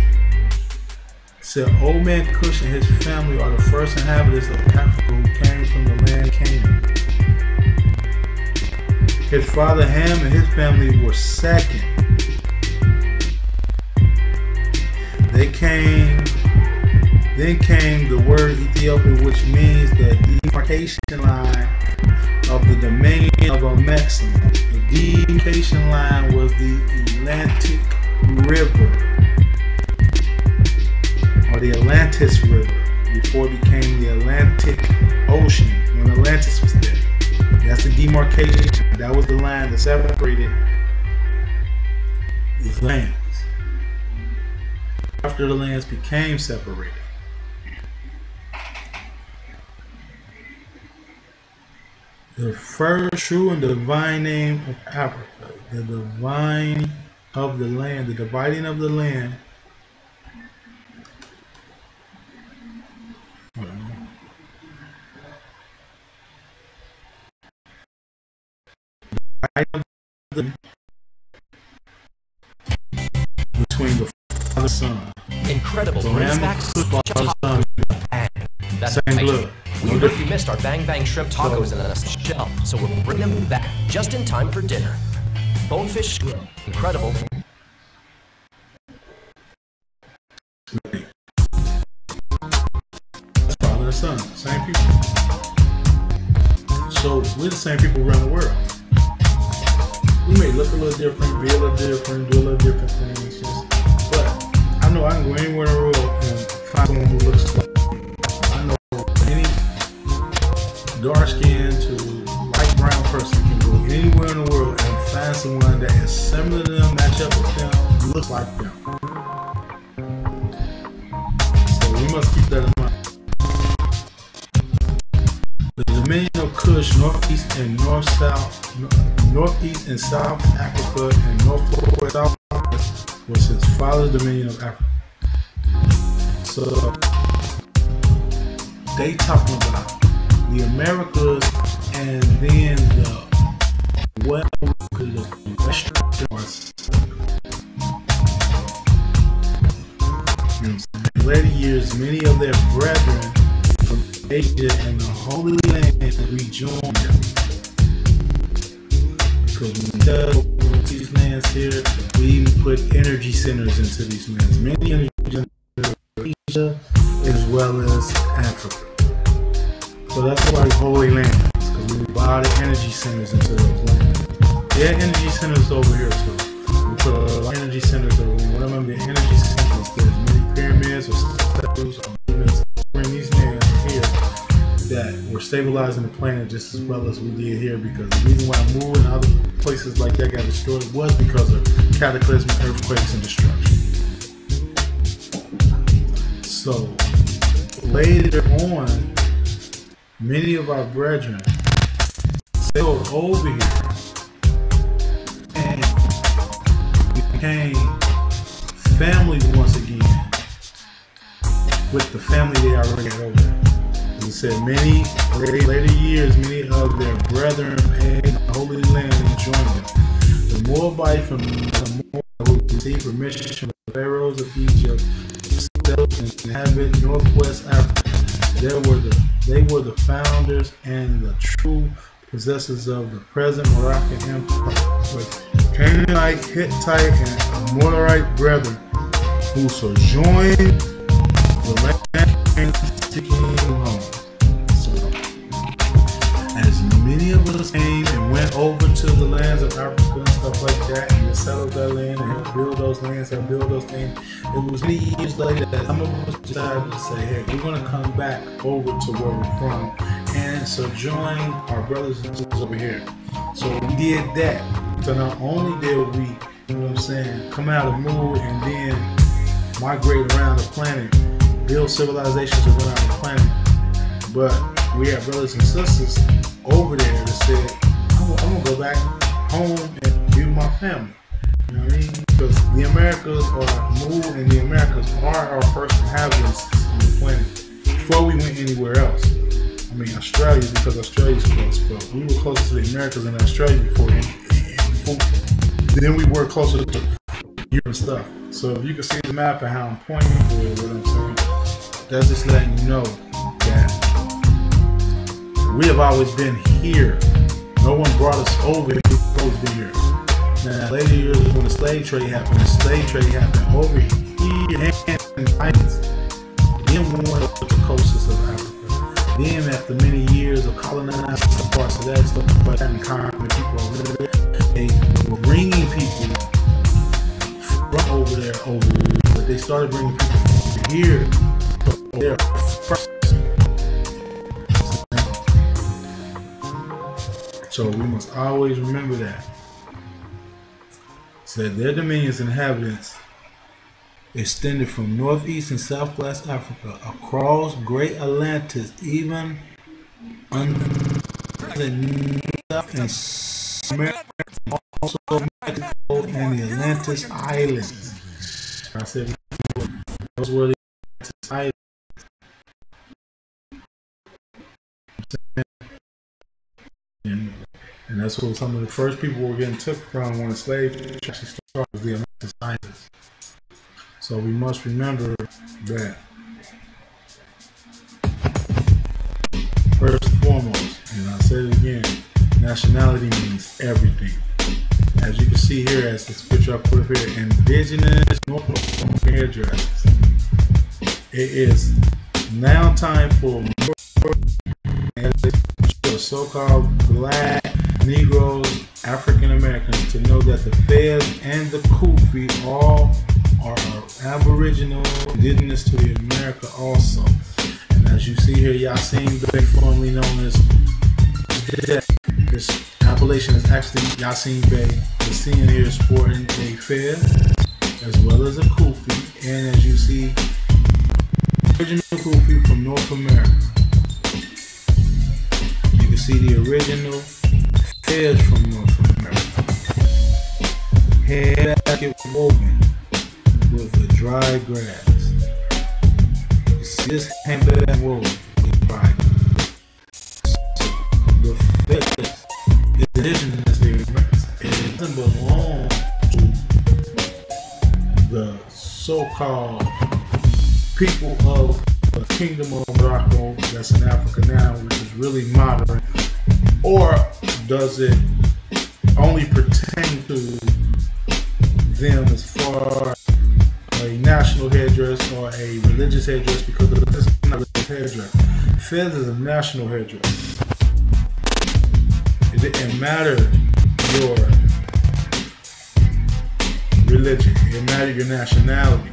It said old man Cush and his family are the first inhabitants of Africa who came from the land of Canaan. His father Ham and his family were second. Then came the word Ethiopia, which means the demarcation line of the dominion of Amexem. The demarcation line was the Atlantic River, or the Atlantis River, before it became the Atlantic Ocean, when Atlantis was there. That's the demarcation. That was the line that separated these lands. After the lands became separated, the first true and divine name of Africa, the divine of the land, the dividing of the land, between the Father and Son. Incredible. So Brings back that's same right. blood. We heard you missed our Bang Bang shrimp tacos in a shell, so we're bringing them back just in time for dinner. Bonefish, incredible. That's Father and Son, same people. So we're the same people around the world. may look a little different, be a little different, do a little different things. But I know I can go anywhere in the world and find someone who looks like me. I know any dark skin to light brown person can go anywhere in the world and find someone that is similar to them, match up with them, look like them. So we must keep that in mind. The dominion of Kush, northeast and northeast and South Africa and northwest South Africa was his father's dominion of Africa. So they talking about the Americas and then the in later years, many of their brethren from Asia and the Holy Land rejoined them. Because when we tell these lands here, we even put energy centers into these lands. Many energy centers in Asia as well as Africa. So that's why Holy Land is, because we buy the energy centers into those lands. There are energy centers over here too. We put a lot of energy centers over here. One of them, the energy centers, there's many pyramids or statues or movements in these lands here that were stabilizing the planet just as well as we did here, because the reason why Mu and other places like that got destroyed was because of cataclysmic earthquakes and destruction. So later on, many of our brethren sailed over here and became family once again with the family they already had over there. As I said, many later years, many of their brethren in the Holy Land joined them. The Moabite from the Moab who received permission from the pharaohs of Egypt settled and inhabited northwest Africa. They were the founders and the true possessors of the present Moroccan Empire, with Canaanite, Hittite, and Amorite brethren who sojourned the land seeking home. So, as many of us came and went over to the lands of Africa and stuff like that, and settled that land and helped build those lands and build those things, it was many years later that some of us decided to say, hey, we're going to come back over to where we're from and sojourn our brothers and sisters over here. So we did that. So not only did we, you know what I'm saying, come out of Mu and then migrate around the planet, build civilizations around the planet, but we had brothers and sisters over there that said, I'm going to go back home and be with my family. You know what I mean? Because the Americas are Mu and the Americas are our first inhabitants on the planet before we went anywhere else. I mean, Australia, because Australia's close, but we were closer to the Americas than Australia before then we were closer to Europe and stuff. So if you can see the map and how I'm pointing to what I'm saying, that's just letting you know that we have always been here. No one brought us over here. We've always been here. Now, later years when the slave trade happened, over here and islands. Then we went up to the coasts of Africa. Then after many years of colonizing parts of that stuff, but and conquering people over there, they were bringing people from over there, but they started bringing people from here there first. So we must always remember that. So their dominions and inhabitants extended from northeast and southwest Africa across Great Atlantis, even under the South and America, also Mexico and the Atlantis Islands. I said those were the Atlantis Islands. And that's what some of the first people were getting took from when the slave actually started, was the Atlantis Islands. So we must remember that first and foremost, and I'll say it again, nationality means everything. As you can see here, as this picture I put up here, indigenous Norfolk hairdressers. It is now time for more the so-called black Negroes, African Americans, to know that the Fez and the Kufi all are Aboriginal, indigenous to the America also. And as you see here, Yasin Bey, formerly known as this appellation is actually Yasin Bey. The scene here is sporting a Fez as well as a Kufi, and as you see, original Kufi from North America. You can see the original Fez from North America. Head basket woven with the dry grass. You see this handbag woven with dry grass. So the Fez is indigenous to the Americans. It doesn't belong to the so-called people of the Kingdom of Morocco that's in Africa now, which is really modern, or does it only pertain to them as far as a national headdress or a religious headdress? Because this is not a religious headdress. Fez is a national headdress. It didn't matter your religion, it mattered your nationality.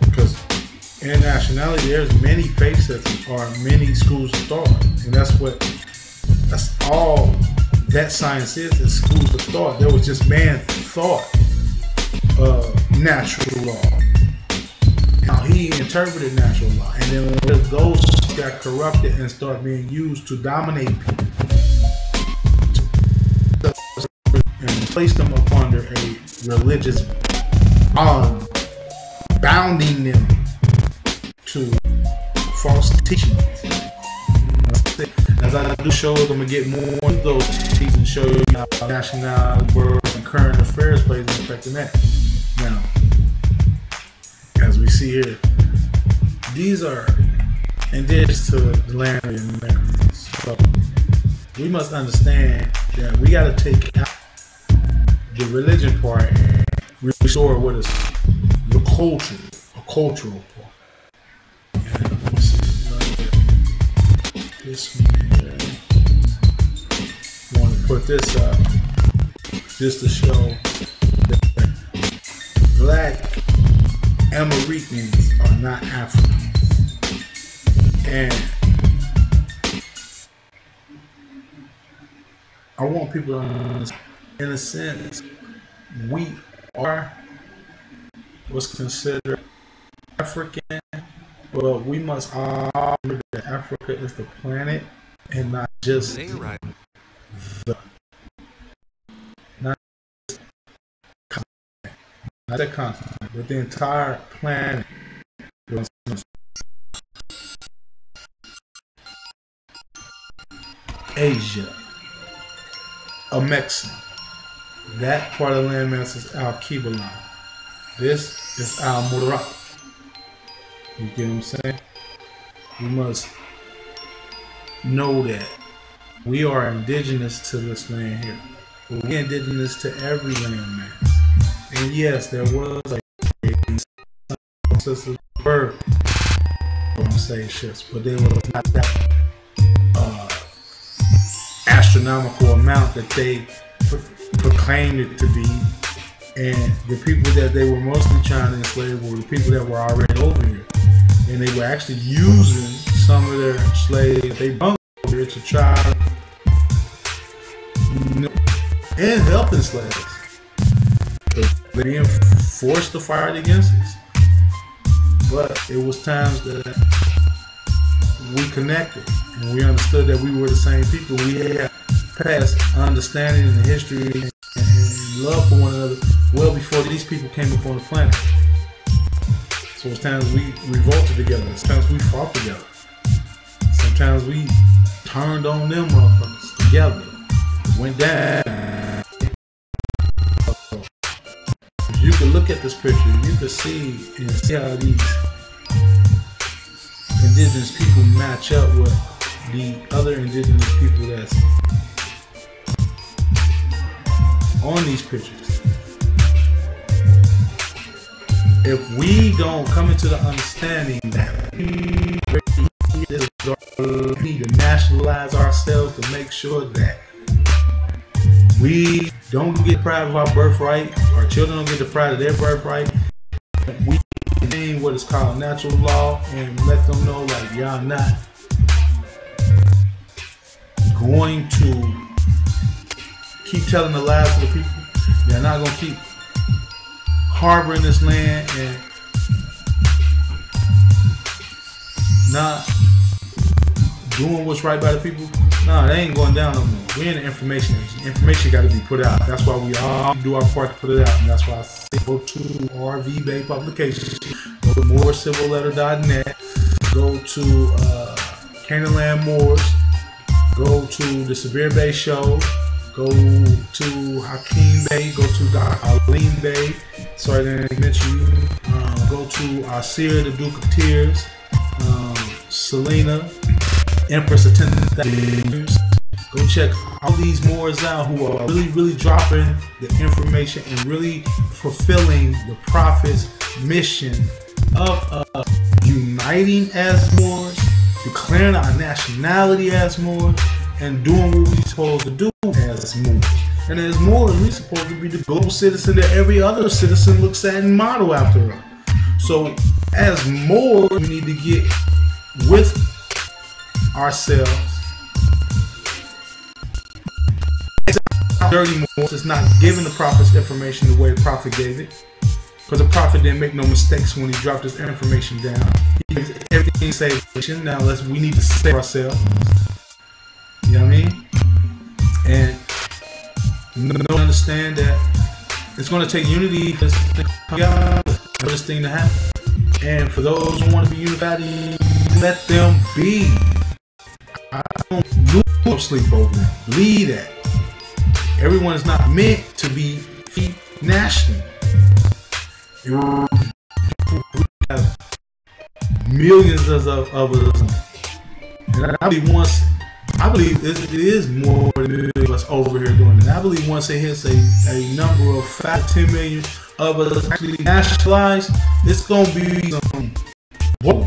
Because in nationality, there's many faith systems or many schools of thought, and that's all that science is schools of thought. There was just man thought natural law. Now he interpreted natural law, and then when those got corrupted and started being used to dominate people and place them up under a religious bounding them to false teachings. As I do shows, I'm gonna get more of those teachings and show you how nationality, world, and current affairs plays an effect in that. Now, as we see here, these are indigenous to the land of the Americans. So we must understand that we got to take out the religion part and restore what is the culture, a cultural part. And let's see, this one here. I want to put this up just to show that Black Americans are not Africans. And I want people to understand, in a sense, we are what's considered African, but we must all remember that Africa is the planet and not just the continent, not the continent, but the entire planet. Asia, a Mexican. That part of the landmass is Al Kibalan. This is Al Murak. You get what I'm saying? We must know that we are indigenous to this land here. We're indigenous to every landmass. And yes, there was a system bird on slave ships, but they were not that astronomical amount that they proclaimed it to be. And the people that they were mostly trying to enslave were the people that were already over here. And they were actually using some of their slaves they brought over here to try and help slaves. They're being forced to fight against us. But it was times that we connected and we understood that we were the same people. We had past understanding and history and love for one another well before these people came up on the planet. So it's times we revolted together. Sometimes we fought together. Sometimes we turned on them motherfuckers together. Went down. If you could look at this picture, you could see how these indigenous people match up with the other indigenous people that's on these pictures. If we don't come into the understanding that we need to nationalize ourselves to make sure that We don't get deprived of our birthright. Our children don't get deprived of their birthright. We name what is called natural law and let them know, like, y'all not going to keep telling the lies to the people. You're not going to keep harboring this land and not doing what's right by the people. No, they ain't going down no more. We're in the information age. Information got to be put out. That's why we all do our part to put it out. And that's why I say go to RV Bay Publications, go to moorecivalletter.net, go to Canaanland Moors, go to the Severe Bay Show, go to Hakeem Bay, go to Arlene Bay, sorry I didn't mention you, go to Asir, the Duke of Tears, Selena, Empress of 10,000 years. Go check all these Moors out who are really dropping the information and really fulfilling the Prophet's mission of uniting as Moors, declaring our nationality as Moors, and doing what we're supposed to do as Moors. And as Moors, we're supposed to be the global citizen that every other citizen looks at and model after us. So as Moors, we need to get with ourselves. Dirty Moors is not giving the Prophet's information the way the Prophet gave it, because the Prophet didn't make no mistakes when he dropped his information down. He gives everything saved. Now we need to save ourselves. You know what I mean? And understand that it's going to take unity for this thing to happen. And for those who want to be unified, let them be. I don't lose sleep over them. Believe that. Everyone is not meant to be national. We have millions of us. And I believe it is more than us over here doing it. I believe once it hits a number of 5 to 10 million of us actually nationalized, it's going to be some whoa.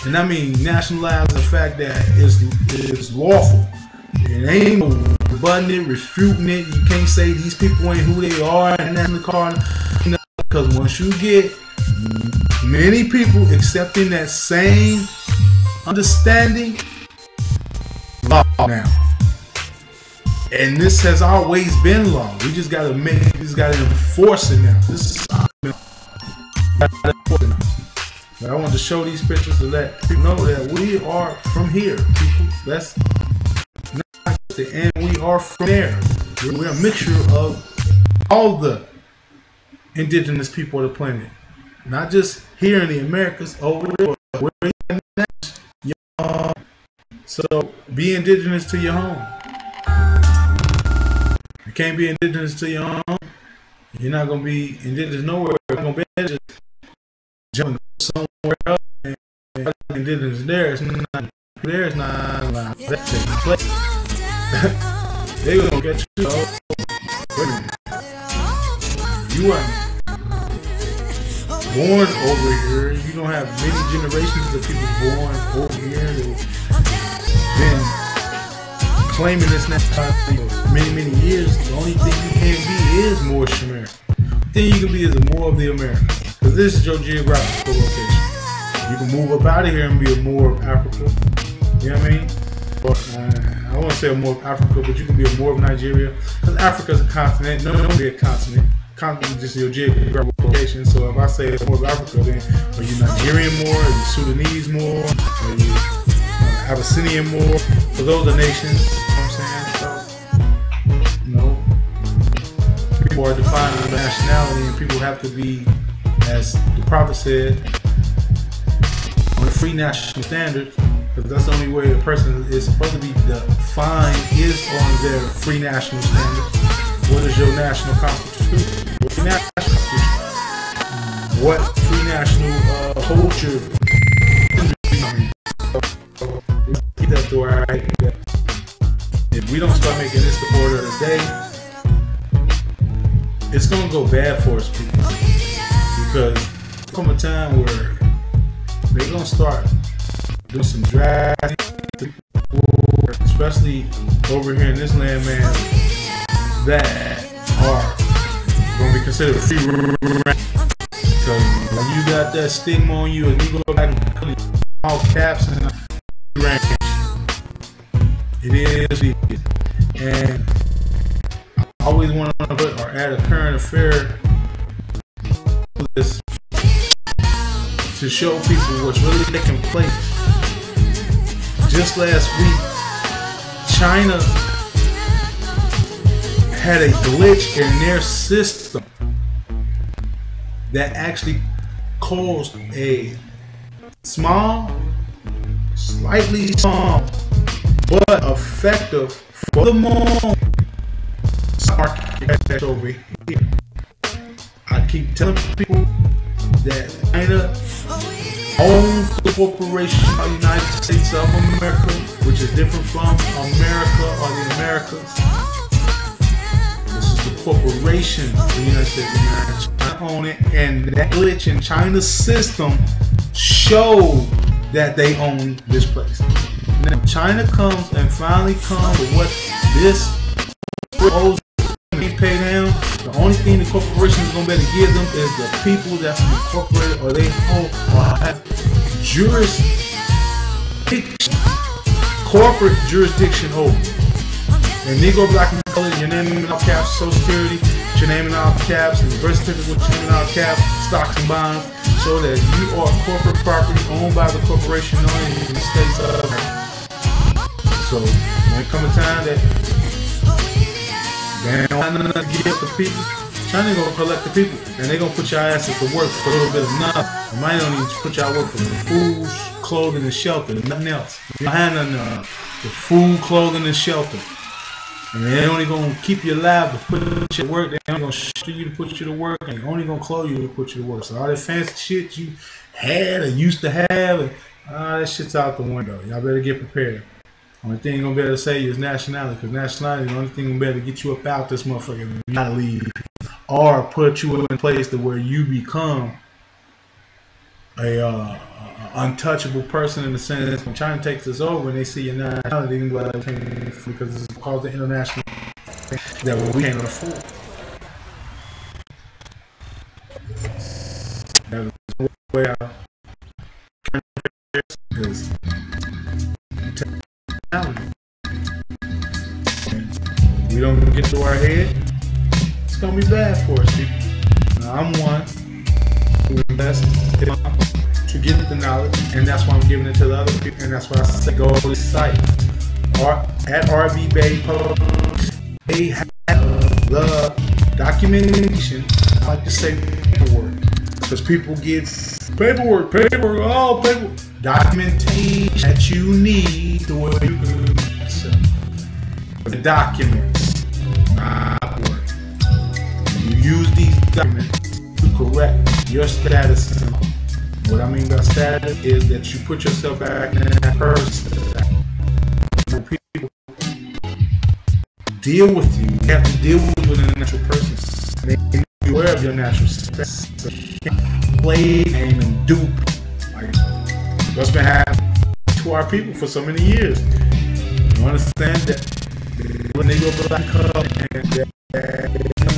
And I mean nationalize the fact that it's lawful. It ain't no rebutting it, refuting it. You can't say these people ain't who they are and that's in the car. Because once you get many people accepting that same understanding, law now. And this has always been law. We just gotta enforce it now. This is but I wanted to show these pictures to let people know that we are from here, people. That's not the end. We are from there. We're a mixture of all the indigenous people of the planet, not just here in the Americas, over there. But we're now. So be indigenous to your home. You can't be indigenous to your home. You're not gonna be indigenous nowhere. You're gonna be just jumping somewhere else and indigenous there. It's not allowed. That's taking place. They gonna get you. Wait a minute. You are born over here. You don't have many generations of people born over here that been claiming this nationality for many years. The only thing you can be is Moorish American. The thing you can be is a Moor of the Americas, because this is your geographical location. You can move up out of here and be a Moor of Africa. You know what I mean? Or, I won't say a Moor of Africa, but you can be a Moor of Nigeria. Because Africa is a continent. No, don't be a continent. Continent is just your geographical location. So if I say it's Moor of Africa, then are you Nigerian Moor? Are you Sudanese Moor? Are you Abyssinian Moor? So those are nations. You know what I'm saying? So, you know, people are defining nationality, and people have to be, as the Prophet said, on a free national standard, because that's the only way a person is supposed to be defined, is on their free national standard. What is your national constitution? What's your national constitution? What free national culture? Get that through our idea. If we don't start making this the order of the day, it's gonna go bad for us, people. Because there's come a time where they're gonna start doing some drastic, especially over here in this land, man. that are going to be considered free because when you got that stigma on you, and you go back and all caps and range, it is. And I always want to put or add a current affair to this to show people what's really taking place. Just last week, China had a glitch in their system that actually caused a small, slightly small, but effective for the moment market over here. I keep telling people that China owns the corporation of the United States of America, which is different from America or the Americas. This is the corporation of the United States of America. China owns it, and that glitch in China's system showed that they own this place. Now China comes and finally comes with what this owes pay down. The only thing the corporation is going to be able to give them is the people that's incorporated or they own or have jurisdiction, corporate jurisdiction over. And Negro, Black, and Colored, your name in all caps, Social Security, your name in all caps, and birth certificate with your name in all caps, stocks and bonds, so that you are corporate property owned by the corporation known in the States of America. So when it comes a time that they don't have nothing to give the people, China gonna collect the people, and they gonna put your asses to work for a little bit of nothing. You might only put y'all work for the food, clothing, and shelter, nothing else. You don't have nothing the food, clothing, and shelter. And they only gonna keep you alive to put you to work. They only gonna shoot you to put you to work, and they only gonna clothe you to put you to work. So all that fancy shit you had or used to have, and that shit's out the window. Y'all better get prepared. Only thing you're gonna be able to say is nationality, because nationality is the only thing gonna be able to get you up out this motherfucker and not leave, or put you in a place to where you become a untouchable person in the sense when China takes us over and they see your nationality, because it's called the international that we can't afford. That's the way I is. We don't get to our head, it's gonna be bad for us, people. Now, I'm one who invests to get the knowledge, and that's why I'm giving it to the other people, and that's why I say go to the site at RV Bay Public. They have the documentation. I like to say paperwork, because people get paperwork, documentation that you need to where you can the documents, not work. You use these documents to correct your status. What I mean by status is that you put yourself back in that person. When people deal with you, you have to deal with you in a natural person. They be aware of your natural status. So you can't play, aim, and dupe like what's been happening to our people for so many years. You understand that when they go black up and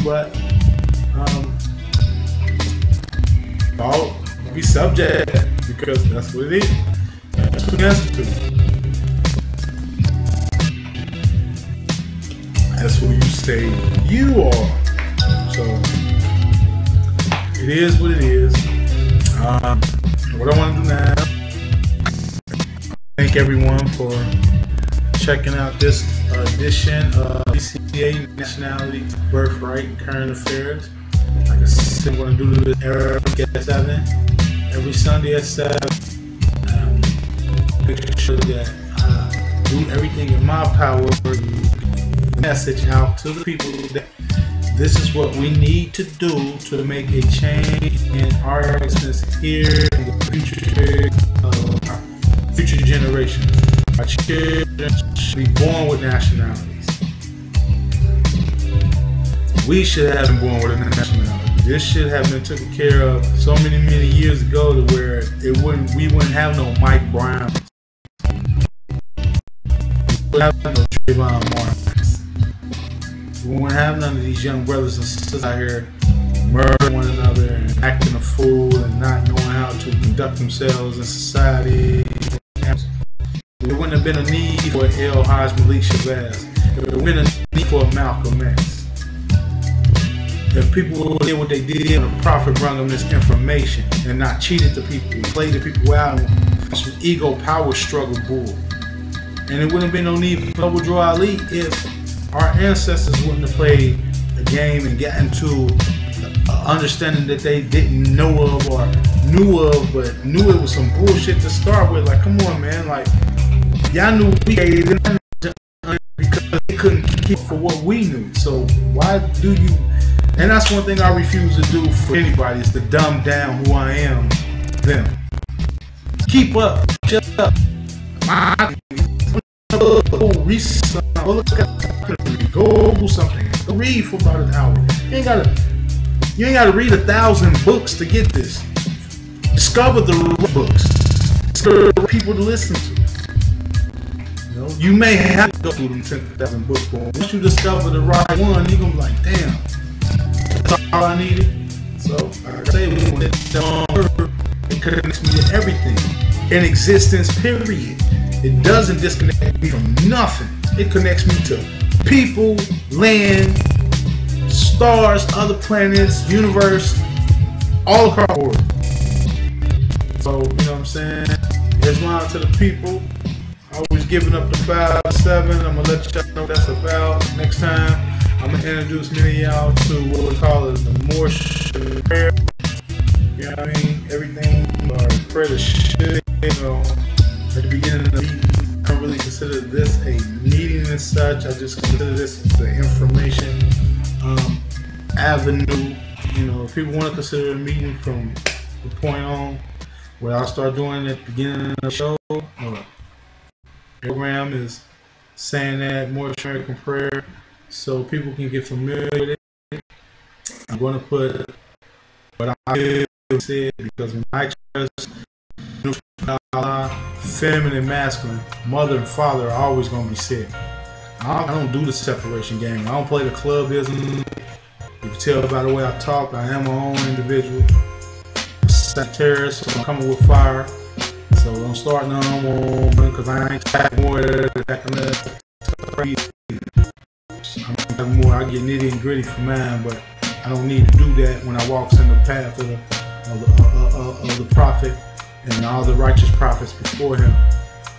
but all be subject because that's what it is. That's what it has to. That's who you say you are. So it is what it is. What I want to do now, thank everyone for checking out this edition of N.B.C.A. Nationality, Birthright, Current Affairs. Like I said, I'm going to do this every week at 7, every Sunday at 7. Make sure that I do everything in my power to message out to the people that this is what we need to do to make a change in our existence here in the future generations. Our children should be born with nationalities. We should have been born with a nationality. This should have been taken care of so many years ago to where we wouldn't have no Mike Brown. We wouldn't have no Trayvon Martin. We wouldn't have none of these young brothers and sisters out here murdering one another and acting a fool and not knowing how to conduct themselves in society. There wouldn't have been a need for L. Haj Malik Shabazz. There would have been a need for Malcolm X. If people did what they did, the Prophet brought them this information and not cheated the people, played the people out and some ego power struggle bull. And it wouldn't have been no need for Noble Drew Ali if our ancestors wouldn't have played the game and gotten to understanding that they didn't know of or knew of, but knew it was some bullshit to start with. Like, come on, man. Like, y'all knew we gave them because they couldn't keep for what we knew. So why do you? And that's one thing I refuse to do for anybody, is to dumb down who I am, them. Keep up, shut up. Go research something. Go look at go do something. Go read for about an hour. You ain't gotta read 1,000 books to get this. Discover the books. Discover the people to listen to. You know, you may have to go through them 10,000 books, but once you discover the right one, you're gonna be like, damn, that's all I needed. So like I say, it connects me to everything in existence, period. It doesn't disconnect me from nothing. It connects me to people, land, stars, other planets, universe, all across the world. So, you know what I'm saying? Islam to the people. Always giving up the 5-7. I'm gonna let y'all know what that's about. Next time, I'm gonna introduce many of y'all to what we call it the more prayer. You know what I mean? Everything, or prayer to shit, you know. At the beginning of the meeting, I don't really consider this a meeting as such. I just consider this the information avenue. You know, if people want to consider a meeting from the point on, what I'll start doing at the beginning of the show, program is saying that more American prayer so people can get familiar with it. I'm going to put what I said, because when I express feminine and masculine, mother and father are always going to be said. I don't do the separation game. I don't play the clubism. You can tell by the way I talk, I am my own individual. Sagittarius, so I'm coming with fire. So don't start none more, because I ain't tapping more that I'm more. I get nitty and gritty for mine, but I don't need to do that when I walk in the path of the prophet and all the righteous prophets before him.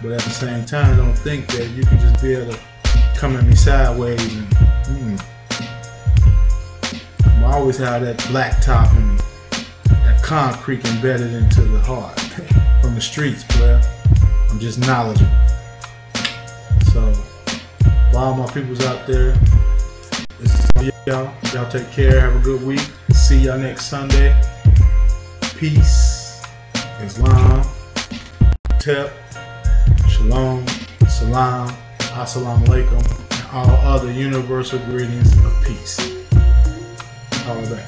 But at the same time, don't think that you can just be able to come at me sideways and I always have that black top and that concrete embedded into the heart from the streets, bro. I'm just knowledgeable. So, for all my peoples out there, y'all take care, have a good week. See y'all next Sunday. Peace, Islam, Tep, Shalom, Salam, Assalamu Alaikum, and all other universal greetings of peace. All of that.